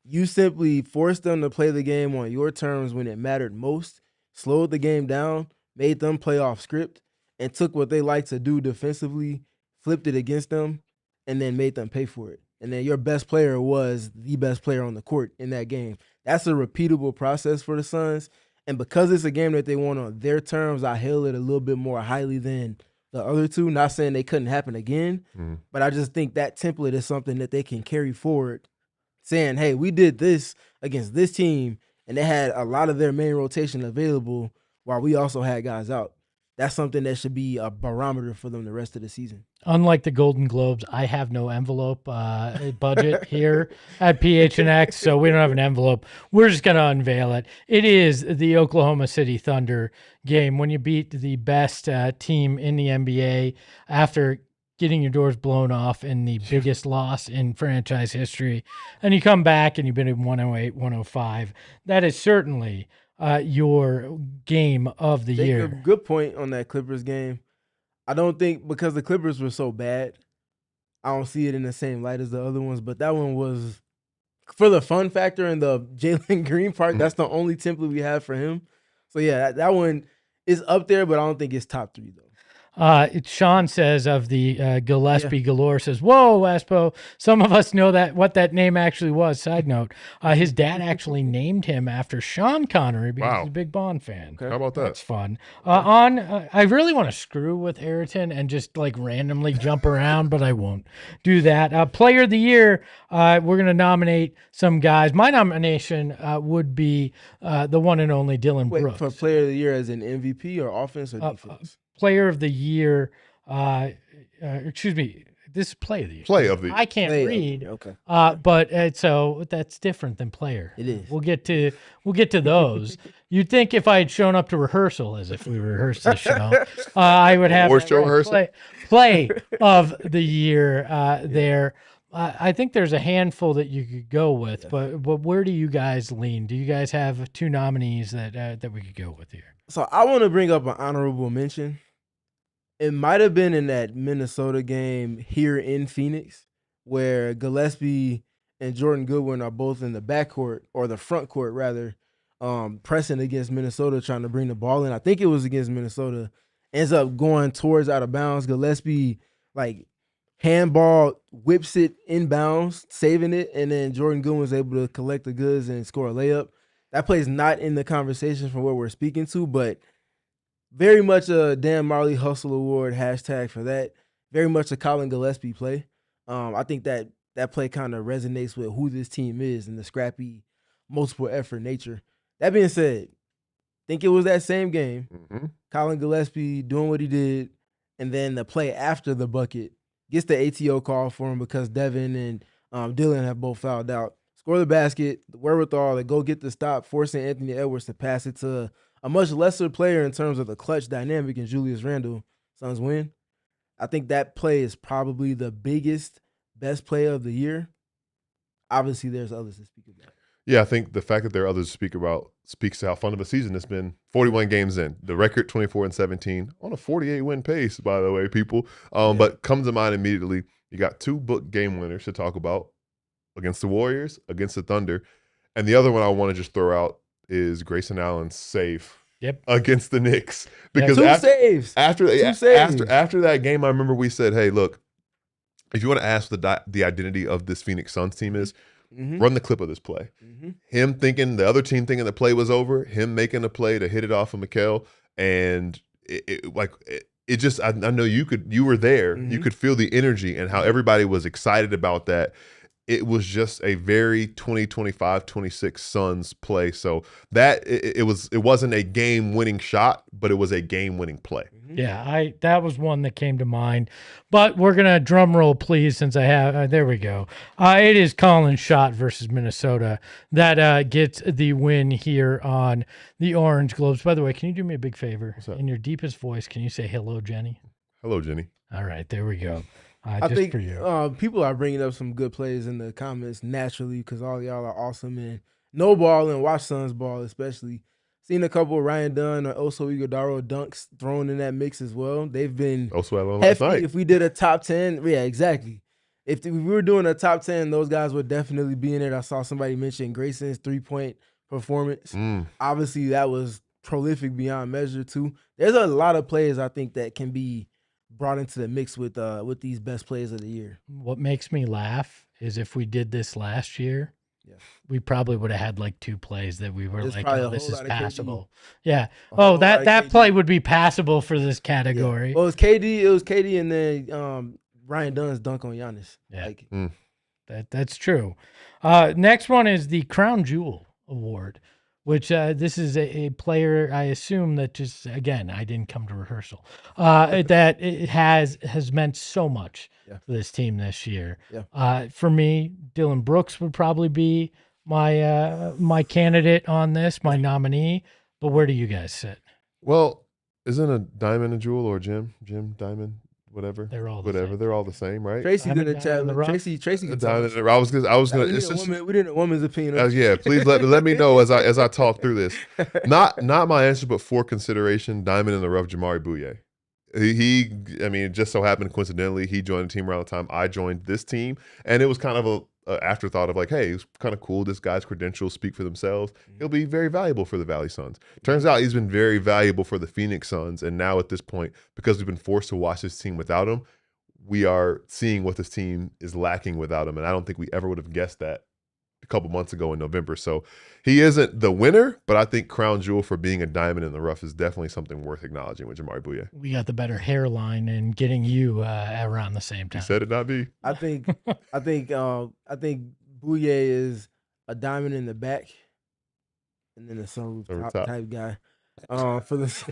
You simply forced them to play the game on your terms when it mattered most, slowed the game down, made them play off script, and took what they like to do defensively, flipped it against them, and then made them pay for it. And then your best player was the best player on the court in that game. That's a repeatable process for the Suns. And because it's a game that they won on their terms, I hail it a little bit more highly than the other two. Not saying they couldn't happen again, but I just think that template is something that they can carry forward, saying, hey, we did this against this team, and they had a lot of their main rotation available while we also had guys out. That's something that should be a barometer for them the rest of the season. Unlike the Golden Globes, I have no envelope budget here at PHNX, so we don't have an envelope. We're just going to unveil it. It is the Oklahoma City Thunder game when you beat the best team in the NBA after getting your doors blown off in the biggest loss in franchise history, and you come back and you've been in 108, 105. That is certainly your game of the year. Good point on that Clippers game. I don't think, because the Clippers were so bad, I don't see it in the same light as the other ones, but that one was, for the fun factor and the Jalen Green part, that's the only template we have for him. So yeah, that one is up there, but I don't think it's top three though. Sean says of the Gillespie galore says, whoa, Aspo, some of us know what that name actually was. Side note, his dad actually named him after Sean Connery because he's a big Bond fan. Okay. How about that? That's fun. I really want to screw with Ayrton and just like randomly jump around, but I won't do that. Player of the year, we're going to nominate some guys. My nomination would be the one and only Dillon Brooks. For player of the year as an MVP or offense or defense? Player of the year, excuse me, this is play of the year. Play of the I can't read. Okay. But so that's different than player. It is. We'll get to those. You'd think if I had shown up to rehearsal, as if we rehearsed the show, I would have Or show rehearsal. play of the year there. I think there's a handful that you could go with, but where do you guys lean? Do you guys have two nominees that we could go with here? So I want to bring up an honorable mention. It might have been in that Minnesota game here in Phoenix where Gillespie and Jordan Goodwin are both in the backcourt, or the front court rather, pressing against Minnesota, trying to bring the ball in. I think it was against Minnesota. Ends up going towards out of bounds. Gillespie handball whips it inbounds, saving it, and then Jordan Goodwin's able to collect the goods and score a layup. That play's not in the conversation from what we're speaking to, but very much a Dan Marley Hustle Award hashtag for that. very much a Colin Gillespie play. I think that play kind of resonates with who this team is and the scrappy, multiple effort nature. That being said, think it was that same game. Mm-hmm. Colin Gillespie doing what he did, and then the play after the bucket gets the ATO call for him because Devin and Dillon have both fouled out. Score the basket, the wherewithal to go get the stop, forcing Anthony Edwards to pass it to a much lesser player in terms of the clutch dynamic in Julius Randle. Suns win. I think that play is probably the biggest, best play of the year. Obviously, there's others to speak about. Yeah, I think the fact that there are others to speak about speaks to how fun of a season it's been. 41 games in, the record 24-17 on a 48-win pace, by the way, people. But comes to mind immediately, you got 2 book game winners to talk about against the Warriors, against the Thunder, and the other one I want to just throw out is Grayson Allen's save against the Knicks. Because after that game, I remember we said, hey, look, if you want to ask the identity of this Phoenix Suns team is, run the clip of this play. Him thinking, the other team thinking the play was over, him making a play to hit it off of Mikal, and it just, I know you were there, you could feel the energy and how everybody was excited about that. It was just a very 2025-26 Suns play. So that it wasn't a game-winning shot, but it was a game-winning play. Yeah, that was one that came to mind. But we're gonna drum roll, please, since I have. There we go. It is Colin's shot versus Minnesota that gets the win here on the Orange Globes. By the way, can you do me a big favor? In your deepest voice, can you say hello, Jenny? Hello, Jenny. All right, there we go. I think for you. People are bringing up some good plays in the comments naturally because all y'all are awesome and no ball and watch Suns ball especially. Seen a couple of Ryan Dunn or Oso Ighodaro dunks thrown in that mix as well. They've been hefty. If we did a top 10, yeah, exactly. If we were doing a top 10, those guys would definitely be in it. I saw somebody mention Grayson's 3-point performance. Obviously, that was prolific beyond measure too. There's a lot of players I think that can be brought into the mix with these best plays of the year. What makes me laugh is if we did this last year, we probably would have had like 2 plays that we were like, oh, this is passable. Yeah. Oh, that play would be passable for this category. Well, it was KD and then Ryan Dunn's dunk on Giannis. Yeah. That's true. Next one is the Crown Jewel Award, which this is a player, I assume that just, again, I didn't come to rehearsal, that it has meant so much for this team this year. For me, Dillon Brooks would probably be my candidate on this, my nominee. But where do you guys sit? Well, isn't a diamond a jewel or Jim diamond? Whatever. They're all They're all the same, right? Tracy did a chat. Tracy could tell us. I was gonna. We didn't a woman's opinion. Yeah, please let me know as I talk through this. Not my answer, but for consideration. Diamond in the rough, Jamari Bouye. It just so happened coincidentally he joined the team around the time I joined this team, and it was kind of a afterthought of like, hey, it's kind of cool. This guy's credentials speak for themselves. He'll be very valuable for the Valley Suns. Turns out he's been very valuable for the Phoenix Suns, and now at this point, because we've been forced to watch this team without him, we are seeing what this team is lacking without him, and I don't think we ever would have guessed that a couple months ago in November. So he isn't the winner, but I think Crown Jewel for being a diamond in the rough is definitely something worth acknowledging with Jamari Bouye. We got the better hairline and getting you around the same time. You said it, not me. I think Bouye is a diamond in the back, and then a sunroof top type guy. For the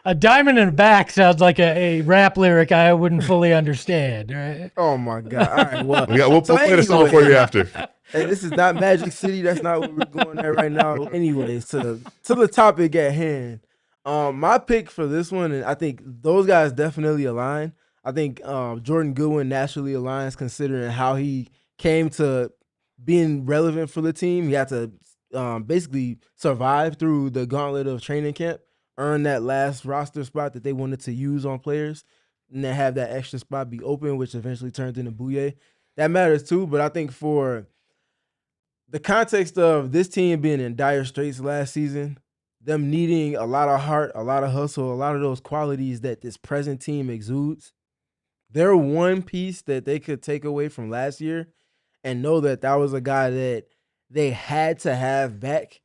a diamond in the back sounds like a rap lyric I wouldn't fully understand, right? Oh my god! All right, well, we'll play the song for you after. Hey, this is not Magic City. That's not what we're going at right now. Anyways, to the topic at hand, my pick for this one, and I think those guys definitely align. I think Jordan Goodwin naturally aligns considering how he came to being relevant for the team. He had to basically survive through the gauntlet of training camp, earn that last roster spot that they wanted to use on players, and then have that extra spot be open, which eventually turned into Bouye. That matters too, but I think for the context of this team being in dire straits last season, them needing a lot of heart, a lot of hustle, a lot of those qualities that this present team exudes, they're one piece that they could take away from last year and know that that was a guy that they had to have back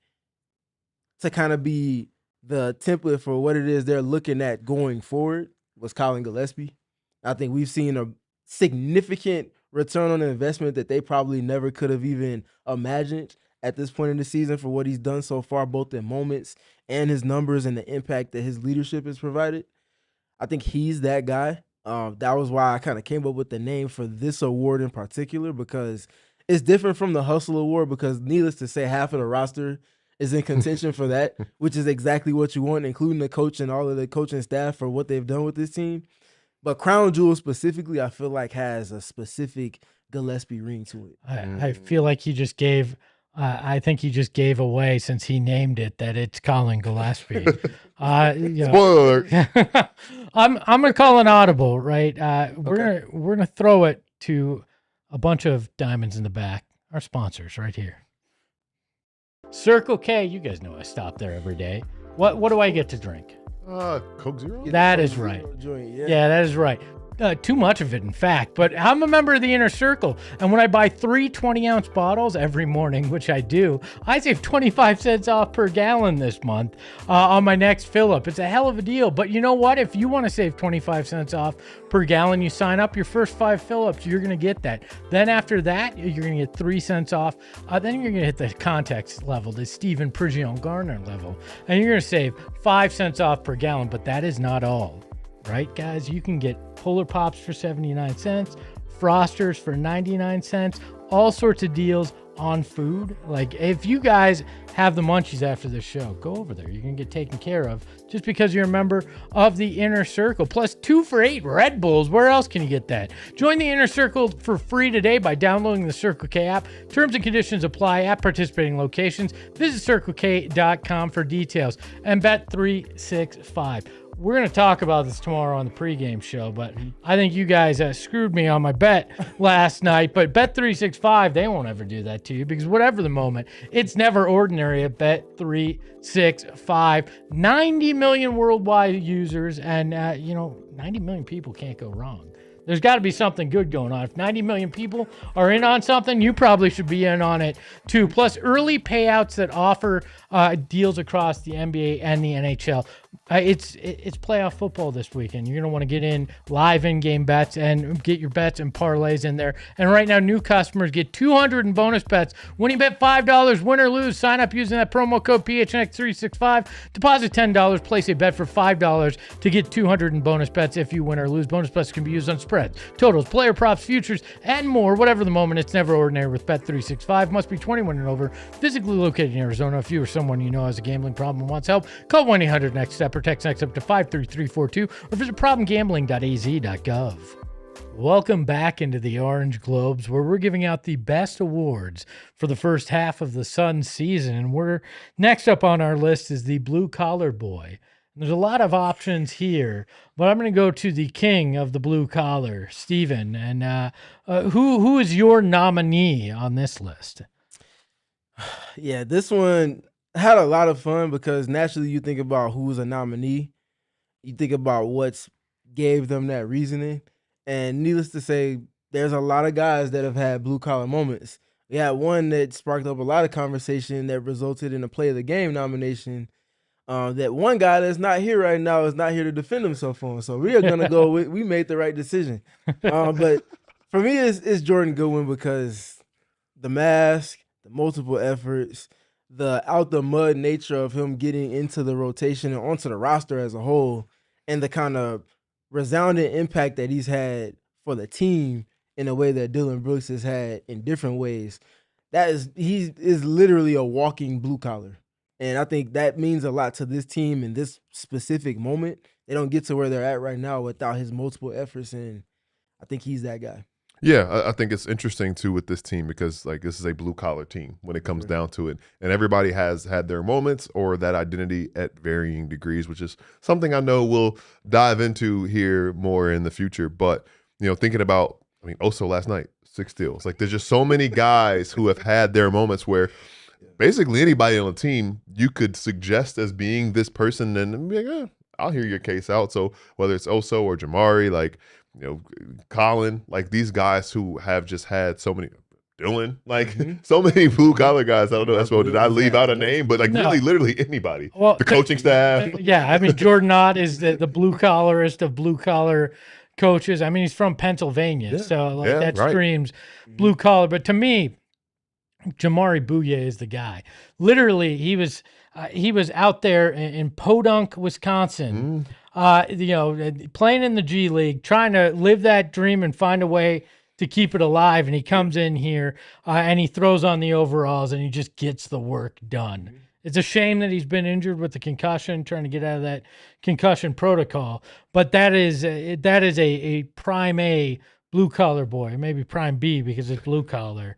to kind of be the template for what it is they're looking at going forward was Colin Gillespie. I think we've seen a significant return on investment that they probably never could have even imagined at this point in the season for what he's done so far, both in moments and his numbers and the impact that his leadership has provided. I think he's that guy. That was why I kind of came up with the name for this award in particular, because it's different from the Hustle Award, because needless to say, half of the roster is in contention for that, which is exactly what you want, including the coach and all of the coaching staff for what they've done with this team. But Crown Jewel specifically, I feel like has a specific Gillespie ring to it. I feel like he just gave. I think he just gave away, since he named it, that it's Colin Gillespie. Spoiler alert. I'm gonna call an audible, right? We're gonna throw it to a bunch of diamonds in the back. Our sponsors right here. Circle K. You guys know I stop there every day. What do I get to drink? Coke Zero? That is right. Yeah, that is right. Too much of it, in fact. But I'm a member of the Inner Circle, and when I buy 3 20-ounce bottles every morning, which I do, I save 25 cents off per gallon this month on my next fill-up. It's a hell of a deal. But you know what? If you want to save 25 cents off per gallon, you sign up. Your first 5 fill-ups, you're going to get that. Then after that, you're going to get 3 cents off. Then you're going to hit the context level, the Stephen Prigion Garner level, and you're going to save 5 cents off per gallon. But that is not all. Right, guys? You can get Polar Pops for 79 cents, Frosters for 99 cents, all sorts of deals on food. Like, if you guys have the munchies after this show, go over there. You can get taken care of just because you're a member of the Inner Circle. Plus 2 for $8 Red Bulls. Where else can you get that? Join the Inner Circle for free today by downloading the Circle K app. Terms and conditions apply at participating locations. Visit CircleK.com for details and bet 365. We're going to talk about this tomorrow on the pregame show, but I think you guys screwed me on my bet last night. But Bet365, they won't ever do that to you, because whatever the moment, it's never ordinary at Bet365. 90 million worldwide users, and 90 million people can't go wrong. There's got to be something good going on. If 90 million people are in on something, you probably should be in on it too. Plus, early payouts that offer deals across the NBA and the NHL. It's playoff football this weekend. You're going to want to get in live in-game bets and get your bets and parlays in there. And right now, new customers get 200 in bonus bets when you bet $5, win or lose. Sign up using that promo code PHNX365. Deposit $10, place a bet for $5 to get 200 in bonus bets if you win or lose. Bonus bets can be used on spreads, totals, player props, futures, and more. Whatever the moment, it's never ordinary with Bet365. Must be 21 and over. Physically located in Arizona. If you or someone you know has a gambling problem and wants help, call 1-800-NEXT-STEP or text NEXT up to 53342 or visit problemgambling.az.gov. Welcome back into the Orange Globes, where we're giving out the best awards for the first half of the Suns season. And we're next up on our list is the Blue Collar Boy. There's a lot of options here, but I'm going to go to the king of the blue collar, Steven. And who is your nominee on this list? Yeah, this one had a lot of fun because naturally you think about who's a nominee. You think about what's gave them that reasoning. And needless to say, there's a lot of guys that have had blue collar moments. We had one that sparked up a lot of conversation that resulted in a play of the game nomination. That one guy that's not here right now is not here to defend himself on. So we are going to go we made the right decision. But for me, it's Jordan Goodwin because the mask, the multiple efforts, the out the mud nature of him getting into the rotation and onto the roster as a whole, and the kind of resounding impact that he's had for the team in a way that Dillon Brooks has had in different ways. He is literally a walking blue collar. And I think that means a lot to this team in this specific moment. They don't get to where they're at right now without his multiple efforts, and I think he's that guy. Yeah, I think it's interesting too with this team because this is a blue collar team when it comes down to it, and everybody has had their moments or that identity at varying degrees, which is something I know we'll dive into here more in the future. But thinking about, Oso last night, 6 steals. There's just so many guys who have had their moments where basically anybody on the team you could suggest as being this person, and be like, I'll hear your case out. So whether it's Oso or Jamari, Colin, these guys who have just had so many, Dillon, like so many blue collar guys. I don't know. That's what did I leave out a name, but like No. literally anybody. Well, The coaching staff. Yeah, I mean Jordan Ott is the blue collarist of blue collar coaches. I mean he's from Pennsylvania, so like Yeah, that right. screams blue collar. But to me, Jamari Bouye is the guy. Literally, he was out there in Podunk, Wisconsin, playing in the G League, trying to live that dream and find a way to keep it alive. And he comes in here and he throws on the overalls and he just gets the work done. It's a shame that he's been injured with the concussion, trying to get out of that concussion protocol. But that is a prime A blue collar boy, maybe prime B because it's blue collar,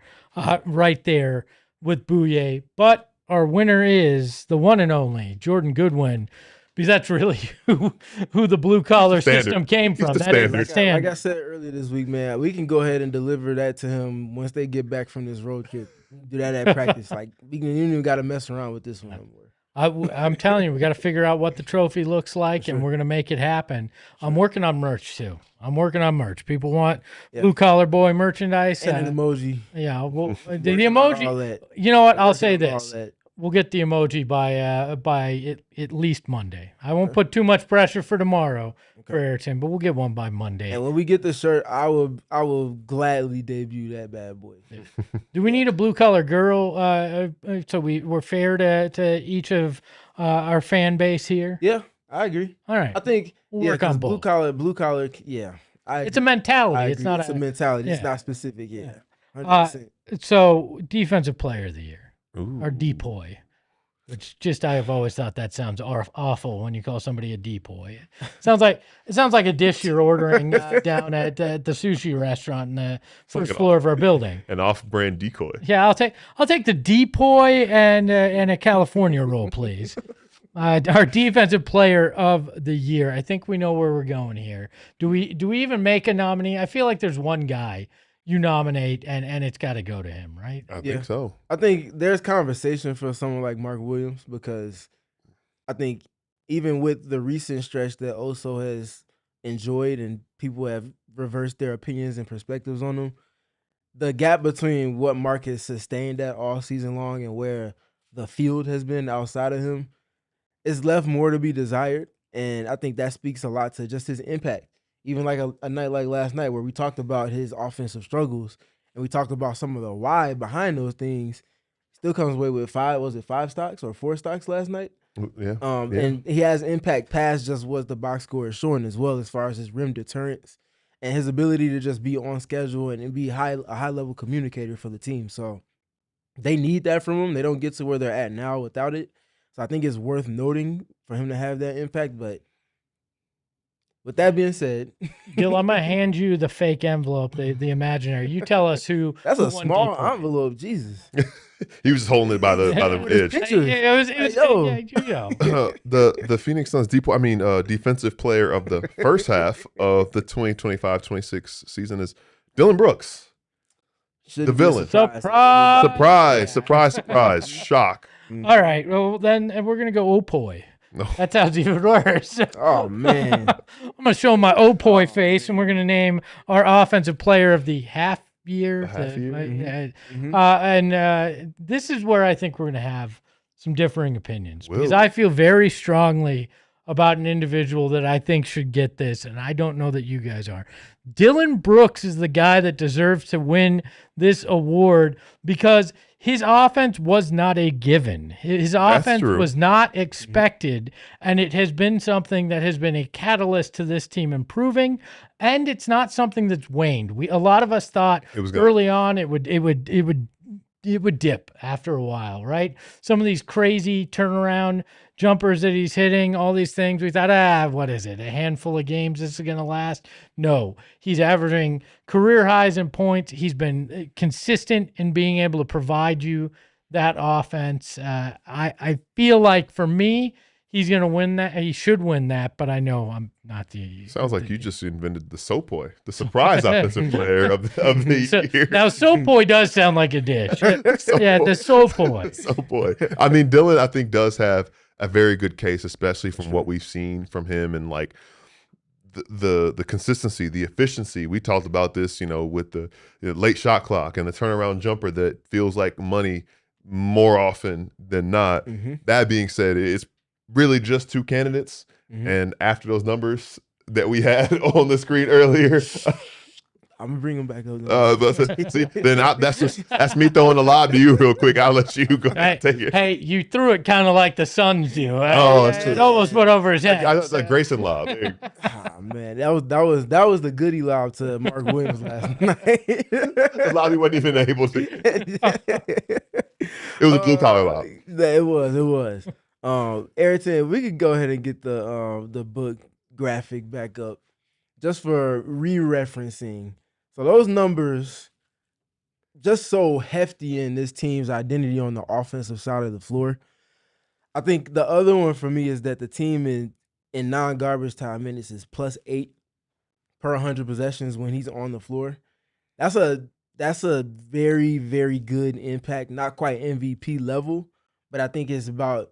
right there with Bouye. But our winner is the one and only Jordan Goodwin, because that's really who the blue collar system came from. the That is the standard. standard. Like I said earlier this week, man, we can go ahead and deliver that to him once they get back from this road trip. Do that at practice. Like you don't even got to mess around with this one anymore. I'm telling you, we got to figure out what the trophy looks like, and we're going to make it happen. I'm working on merch, too. People want blue collar boy merchandise. And an emoji. Yeah, well, the All emoji. that. You know what? I'll say All this. that. We'll get the emoji by at least Monday. I won't put too much pressure for tomorrow for Ayrton, but we'll get one by Monday. And when we get the shirt, I will gladly debut that bad boy. Do we need a blue collar girl? So we're fair to each of our fan base here. Yeah, I agree. All right. I think We'll work on blue both. collar. Yeah, It's a mentality. I It's agree. not It's a mentality. It's yeah. not specific. Yeah, 100%. So defensive player of the year. Ooh. Or depoy, which just I have always thought that sounds awful when you call somebody a depoy. It sounds like a dish you're ordering down at the sushi restaurant in the first floor of our building. An off-brand decoy. Yeah, I'll take the depoy and a California roll, please. Our defensive player of the year. I think we know where we're going here. Do we even make a nominee? I feel like there's one guy you nominate and it's got to go to him, right? I think so. I think there's conversation for someone like Mark Williams because I think even with the recent stretch that Oso has enjoyed and people have reversed their opinions and perspectives on him, the gap between what Mark has sustained at all season long and where the field has been outside of him is left more to be desired. And I think that speaks a lot to just his impact. Even like a night like last night where we talked about his offensive struggles and we talked about some of the why behind those things, still comes away with 5 stocks or 4 stocks last night? Yeah. And he has impact past just what the box score is showing as well as far as his rim deterrence and his ability to just be on schedule and be a high-level communicator for the team. So they need that from him. They don't get to where they're at now without it. So I think it's worth noting for him to have that impact, but with that being said, Gil, I'm gonna hand you the fake envelope, the imaginary. You tell us who. that's who a won small depoy. envelope. Jesus. He was just holding it by the edge. Picture. It was The Phoenix Suns defensive player of the first half of the 2025-26 season is Dillon Brooks. Shouldn't The be villain. Surprise. Surprise. Shock. All right, well then we're gonna go Opoy. No. That sounds even worse. Oh man. I'm gonna show my Opoy face, and we're gonna name our offensive player of the half year. And this is where I think we're gonna have some differing opinions because Whoa. I feel very strongly about an individual that I think should get this, and I don't know that you guys are. Dillon Brooks is the guy that deserves to win this award because his offense was not a given. His offense true. was not expected, and it has been something that has been a catalyst to this team improving, and it's not something that's waned. A lot of us thought It was good. early on it would dip after a while, right? Some of these crazy turnaround jumpers that he's hitting, all these things, we thought, what is it? A handful of games this is going to last? No, he's averaging career highs in points. He's been consistent in being able to provide you that offense. I feel like for me, he's going to win that. He should win that, but I know I'm not the. Sounds like you just invented the Soapboy, the surprise offensive player of the year. Now, Soapboy does sound like a dish. Yeah, the Soapboy. Soapboy. I mean, Dillon, I think, does have a very good case, especially from what we've seen from him and like the consistency, the efficiency. We talked about this, with the late shot clock and the turnaround jumper that feels like money more often than not. That being said, it's really just two candidates. And after those numbers that we had on the screen earlier, I'm gonna bring him back up. see, then that's me throwing the lob to you real quick. I'll let you go take it. Hey, you threw it kind of like the Suns do. That's true. It almost went over his head. That's a Grayson lob. Man, that was the goodie lob to Mark Williams last night. The lob he wasn't even able to. It was a blue collar lob. It was. Ayrton, we could go ahead and get the book graphic back up just for re-referencing. So those numbers just so hefty in this team's identity on the offensive side of the floor. I think the other one for me is that the team in non-garbage time minutes is +8 per 100 possessions when he's on the floor. That's a very, very good impact. Not quite MVP level, but I think it's about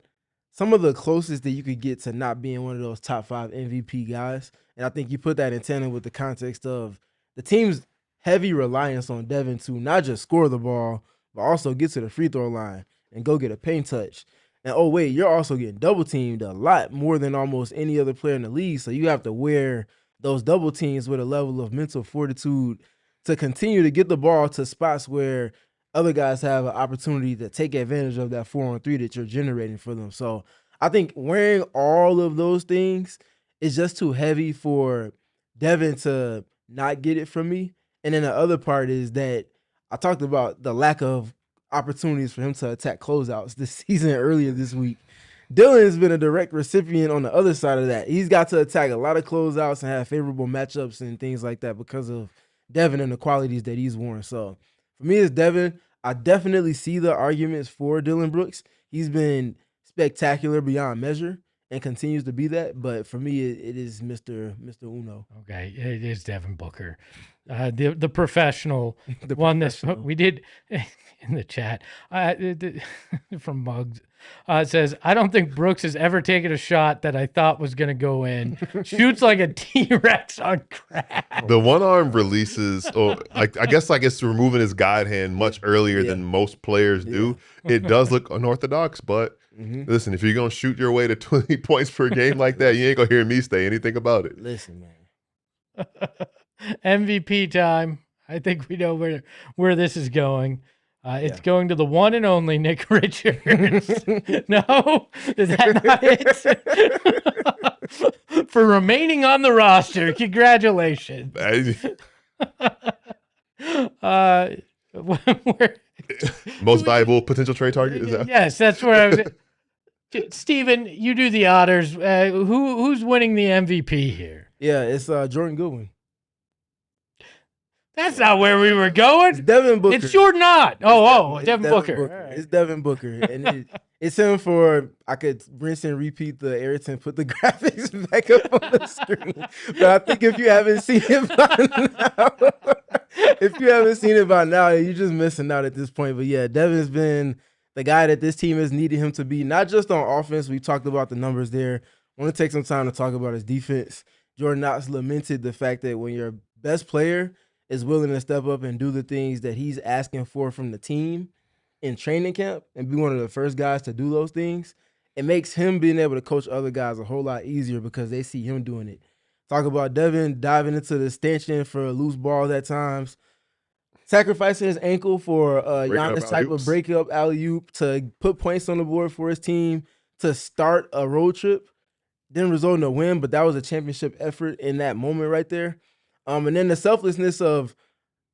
some of the closest that you could get to not being one of those top 5 MVP guys. And I think you put that in tandem with the context of the team's heavy reliance on Devin to not just score the ball, but also get to the free throw line and go get a paint touch. And oh wait, you're also getting double teamed a lot more than almost any other player in the league. So you have to wear those double teams with a level of mental fortitude to continue to get the ball to spots where other guys have an opportunity to take advantage of that 4-on-3 that you're generating for them. So I think wearing all of those things is just too heavy for Devin to not get it from me. And then the other part is that I talked about the lack of opportunities for him to attack closeouts this season earlier this week. Dillon has been a direct recipient on the other side of that. He's got to attack a lot of closeouts and have favorable matchups and things like that because of Devin and the qualities that he's worn. So for me, it's Devin. I definitely see the arguments for Dillon Brooks. He's been spectacular beyond measure and continues to be that. But for me, it is Mr. Uno. Okay, it is Devin Booker, the professional. One this we did in the chat from Muggs. Says, I don't think Brooks has ever taken a shot that I thought was going to go in. Shoots like a T-Rex on crack. The one arm releases, I guess it's removing his guide hand much earlier than most players do. It does look unorthodox, but listen, if you're going to shoot your way to 20 points per game like that, you ain't going to hear me say anything about it. Listen, man. MVP time. I think we know where this is going. It's going to the one and only Nick Richards. No? Is that not it? For remaining on the roster, congratulations. Most valuable potential trade target? Is that? Yes, that's where I was. Steven, you do the honors. Who's winning the MVP here? Yeah, it's Jordan Goodwin. That's not where we were going. It's Devin Booker. It's Jordan Knott. Devin Booker. Right. It's Devin Booker. And it's him for, I could rinse and repeat the Ayrton, put the graphics back up on the screen. But I think if you haven't seen it by now, you're just missing out at this point. But yeah, Devin's been the guy that this team has needed him to be, not just on offense. We talked about the numbers there. I want to take some time to talk about his defense. Jordan Knott's lamented the fact that when your best player is willing to step up and do the things that he's asking for from the team in training camp and be one of the first guys to do those things, it makes him being able to coach other guys a whole lot easier because they see him doing it. Talk about Devin diving into the stanchion for loose balls at times, sacrificing his ankle for Giannis type of breakup alley-oop to put points on the board for his team, to start a road trip. Didn't result in a win, but that was a championship effort in that moment right there. And then the selflessness of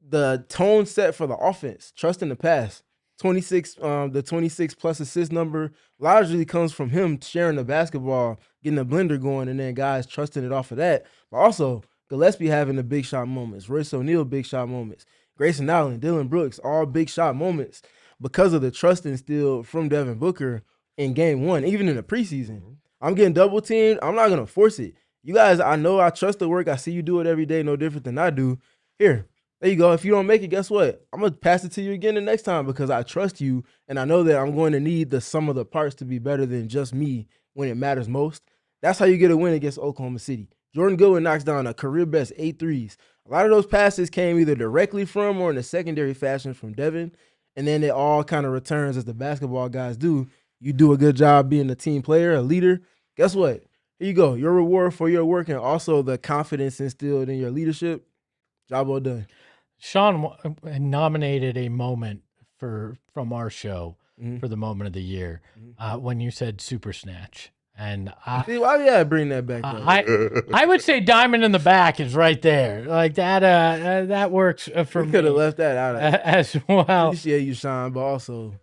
the tone set for the offense, trusting the pass. The 26 plus assist number largely comes from him sharing the basketball, getting the blender going, and then guys trusting it off of that. But also, Gillespie having the big shot moments, Royce O'Neal big shot moments, Grayson Allen, Dillon Brooks, all big shot moments because of the trust instilled from Devin Booker in game one, even in the preseason. I'm getting double teamed. I'm not going to force it. You guys, I know I trust the work. I see you do it every day, no different than I do. Here, there you go. If you don't make it, guess what? I'm going to pass it to you again the next time because I trust you, and I know that I'm going to need the sum of the parts to be better than just me when it matters most. That's how you get a win against Oklahoma City. Jordan Goodwin knocks down a career best 8 threes. A lot of those passes came either directly from or in a secondary fashion from Devin, and then it all kind of returns as the basketball guys do. You do a good job being a team player, a leader. Guess what? Here you go. Your reward for your work and also the confidence instilled in your leadership. Job well done. Sean nominated a moment from our show for the moment of the year when you said Super Snatch. And See, why we gotta bring that back? I would say Diamond in the Back is right there. Like that that works for me. We could have left that out as well. Appreciate you, Sean, but also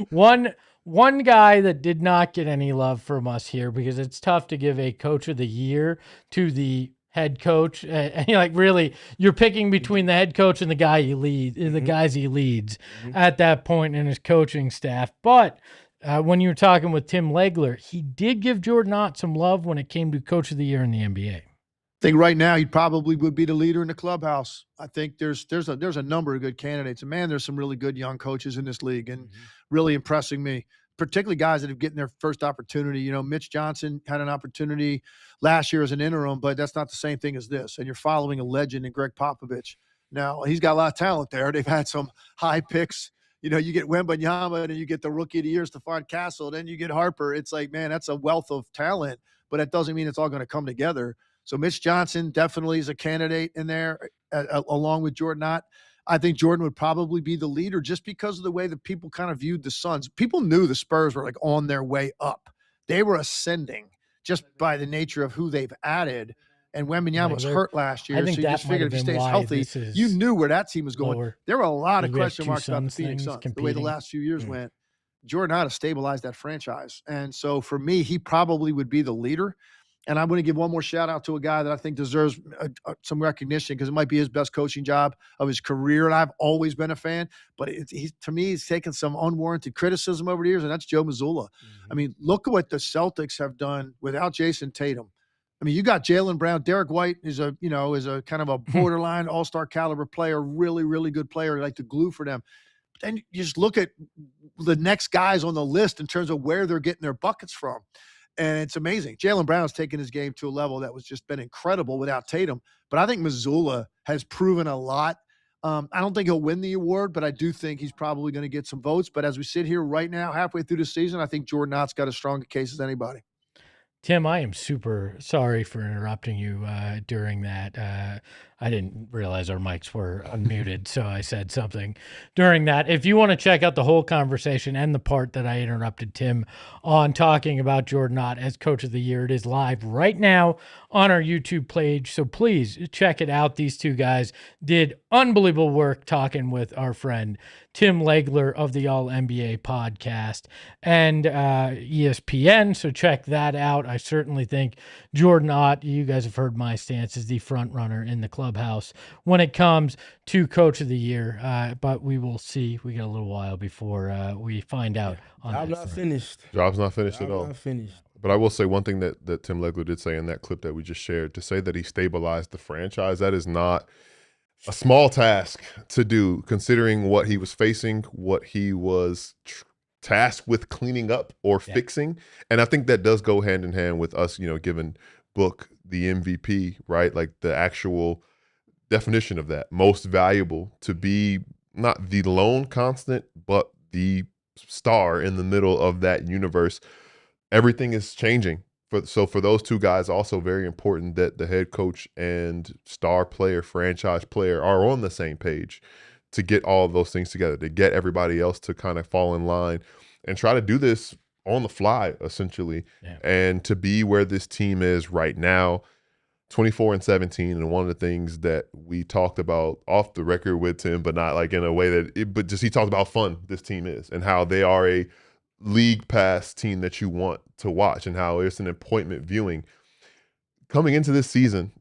one guy that did not get any love from us here, because it's tough to give a coach of the year to the head coach, and like really you're picking between the head coach and the guy he leads, the guys he leads at that point in his coaching staff. But when you were talking with Tim Legler, he did give Jordan Ott some love when it came to coach of the year in the NBA. I think right now he probably would be the leader in the clubhouse. I think there's a number of good candidates. And man, there's some really good young coaches in this league and really impressing me, particularly guys that have getting their first opportunity. You know, Mitch Johnson had an opportunity last year as an interim, but that's not the same thing as this. And you're following a legend in Greg Popovich. Now, he's got a lot of talent there. They've had some high picks. You know, you get Wembanyama and you get the rookie of the year, Stephon Castle, then you get Harper. It's like, man, that's a wealth of talent, but that doesn't mean it's all going to come together. So Mitch Johnson definitely is a candidate in there, along with Jordan Ott. I think Jordan would probably be the leader just because of the way that people kind of viewed the Suns. People knew the Spurs were like on their way up. They were ascending just by the nature of who they've added. And Wembanyama was hurt last year, so you just figured if he stays healthy, you knew where that team was going. Lower. There were a lot of question marks about the Suns Phoenix Suns, the way the last few years Mm. went. Jordan Ott has stabilized that franchise. And so for me, he probably would be the leader. And I'm going to give one more shout out to a guy that I think deserves some recognition because it might be his best coaching job of his career. And I've always been a fan, but to me, he's taken some unwarranted criticism over the years, and that's Joe Mazzulla. I mean, look at what the Celtics have done without Jason Tatum. I mean, you got Jalen Brown. Derek White is a kind of a borderline all-star caliber player, really, really good player, like the glue for them. But then you just look at the next guys on the list in terms of where they're getting their buckets from. And it's amazing. Jalen Brown's taken his game to a level that was just been incredible without Tatum. But I think Mazzulla has proven a lot. I don't think he'll win the award, but I do think he's probably going to get some votes. But as we sit here right now, halfway through the season, I think Jordan Ott's got as strong a case as anybody. Tim, I am super sorry for interrupting you during that. I didn't realize our mics were unmuted, so I said something during that. If you want to check out the whole conversation and the part that I interrupted Tim on talking about Jordan Ott as Coach of the Year, it is live right now on our YouTube page, so please check it out. These two guys did unbelievable work talking with our friend Tim Legler of the All NBA podcast and ESPN, so check that out. I certainly think Jordan Ott, you guys have heard my stance, is the front runner in the clubhouse when it comes to Coach of the Year, but we will see. We got a little while before we find out. Job's not finished. Job's not finished at all. Not finished. But I will say one thing that Tim Legler did say in that clip that we just shared, to say that he stabilized the franchise, that is not a small task to do, considering what he was facing, what he was tasked with cleaning up or fixing. And I think that does go hand in hand with us, giving Book the MVP, right? Like the actual definition of that, most valuable, to be not the lone constant, but the star in the middle of that universe. Everything is changing. So for those two guys, also very important that the head coach and star player, franchise player are on the same page to get all of those things together, to get everybody else to kind of fall in line and try to do this on the fly, essentially, and to be where this team is right now, 24-17. And one of the things that we talked about off the record with Tim, but not like in a way but just he talked about how fun this team is and how they are a league pass team that you want to watch and how it's an appointment viewing. Coming into this season,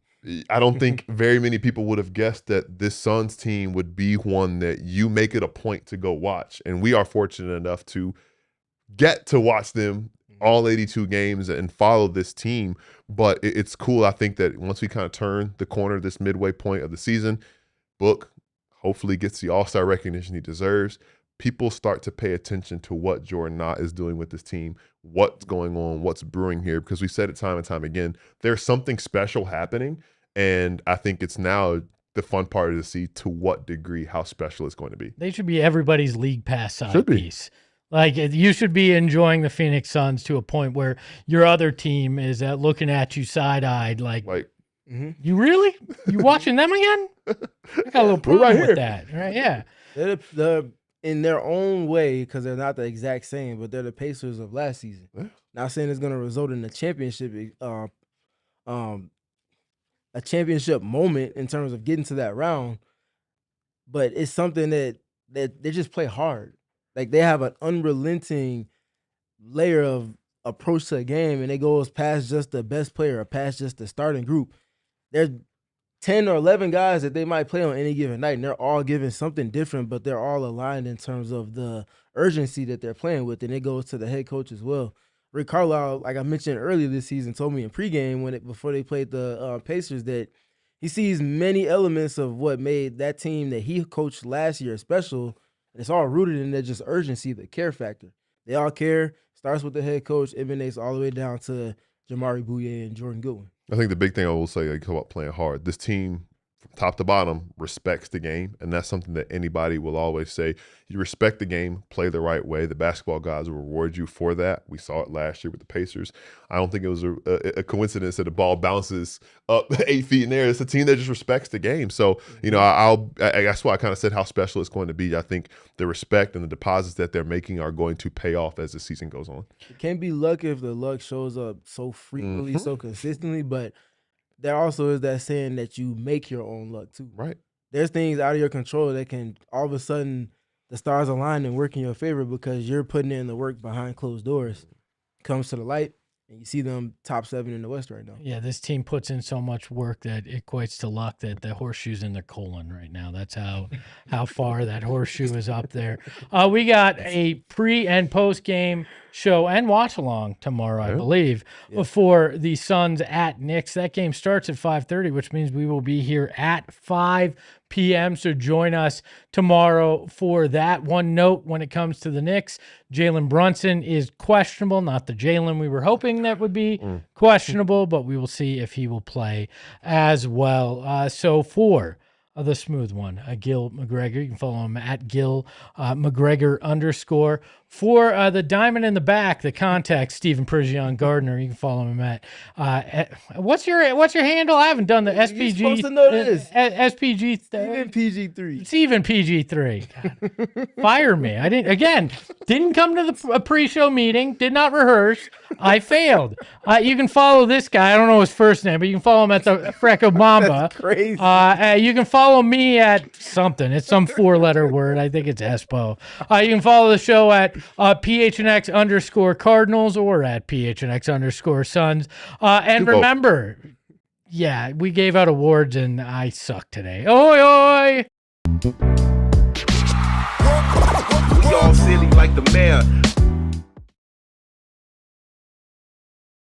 I don't think very many people would have guessed that this Suns team would be one that you make it a point to go watch. And we are fortunate enough to get to watch them all 82 games and follow this team. But it's cool, I think, that once we kind of turn the corner, this midway point of the season, Book hopefully gets the all-star recognition he deserves. people start to pay attention to what Jordan Knott is doing with this team, what's going on, what's brewing here, because we said it time and time again, there's something special happening, and I think it's now the fun part is to see to what degree how special it's going to be. They should be everybody's league pass side Should be. piece. Like, you should be enjoying the Phoenix Suns to a point where your other team is looking at you side-eyed like you really? You watching them again? I got a little problem with that. Right? Yeah. They're in their own way, because they're not the exact same, but they're the Pacers of last season. Yeah. Not saying it's going to result in a championship moment in terms of getting to that round, but it's something that they just play hard. Like, they have an unrelenting layer of approach to the game, and it goes past just the best player or past just the starting group. There's 10 or 11 guys that they might play on any given night, and they're all giving something different, but they're all aligned in terms of the urgency that they're playing with, and it goes to the head coach as well. Rick Carlisle, like I mentioned earlier this season, told me in pregame before they played the Pacers that he sees many elements of what made that team that he coached last year special, and it's all rooted in their just urgency, the care factor. They all care. Starts with the head coach, emanates all the way down to Jamari Bouye and Jordan Goodwin. I think the big thing I will say, like, about playing hard, this team from top to bottom respects the game, and that's something that anybody will always say. You respect the game, play the right way. The basketball gods will reward you for that. We saw it last year with the Pacers. I don't think it was a coincidence that the ball bounces up 8 feet in the air. It's a team that just respects the game. So, you know, that's why I kind of said how special it's going to be. I think the respect and the deposits that they're making are going to pay off as the season goes on. It can't be luck if the luck shows up so frequently, so consistently, but there also is that saying that you make your own luck too. Right. There's things out of your control that can all of a sudden the stars align and work in your favor because you're putting in the work behind closed doors. Comes to the light, and you see them top 7 in the West right now. Yeah, this team puts in so much work that it equates to luck that the horseshoe's in their colon right now. That's how far that horseshoe is up there. We got a pre and post game show and watch along tomorrow, I believe, for the Suns at Knicks. That game starts at 5:30, which means we will be here at 5 p.m. So join us tomorrow for that. One note when it comes to the Knicks, Jalen Brunson is questionable, not the Jalen we were hoping that would be questionable, but we will see if he will play as well. So for the smooth one, Gil McGregor, you can follow him at Gil McGregor_. For the diamond in the back, the contact, Stephen Prigion Gardner, you can follow him at what's your handle? I haven't done the SPG. You're supposed to know this. SPG. Even PG3. Steven PG3. God, fire me. I didn't come to the pre-show meeting, did not rehearse. I failed. You can follow this guy. I don't know his first name, but you can follow him at the Freco Mamba. That's crazy. You can follow me at something. It's some 4-letter word. I think it's Espo. You can follow the show at PHNX_Cardinals or at PHNX_Suns. And remember, yeah, we gave out awards and I suck today. Oi, oi! We all silly like the mayor.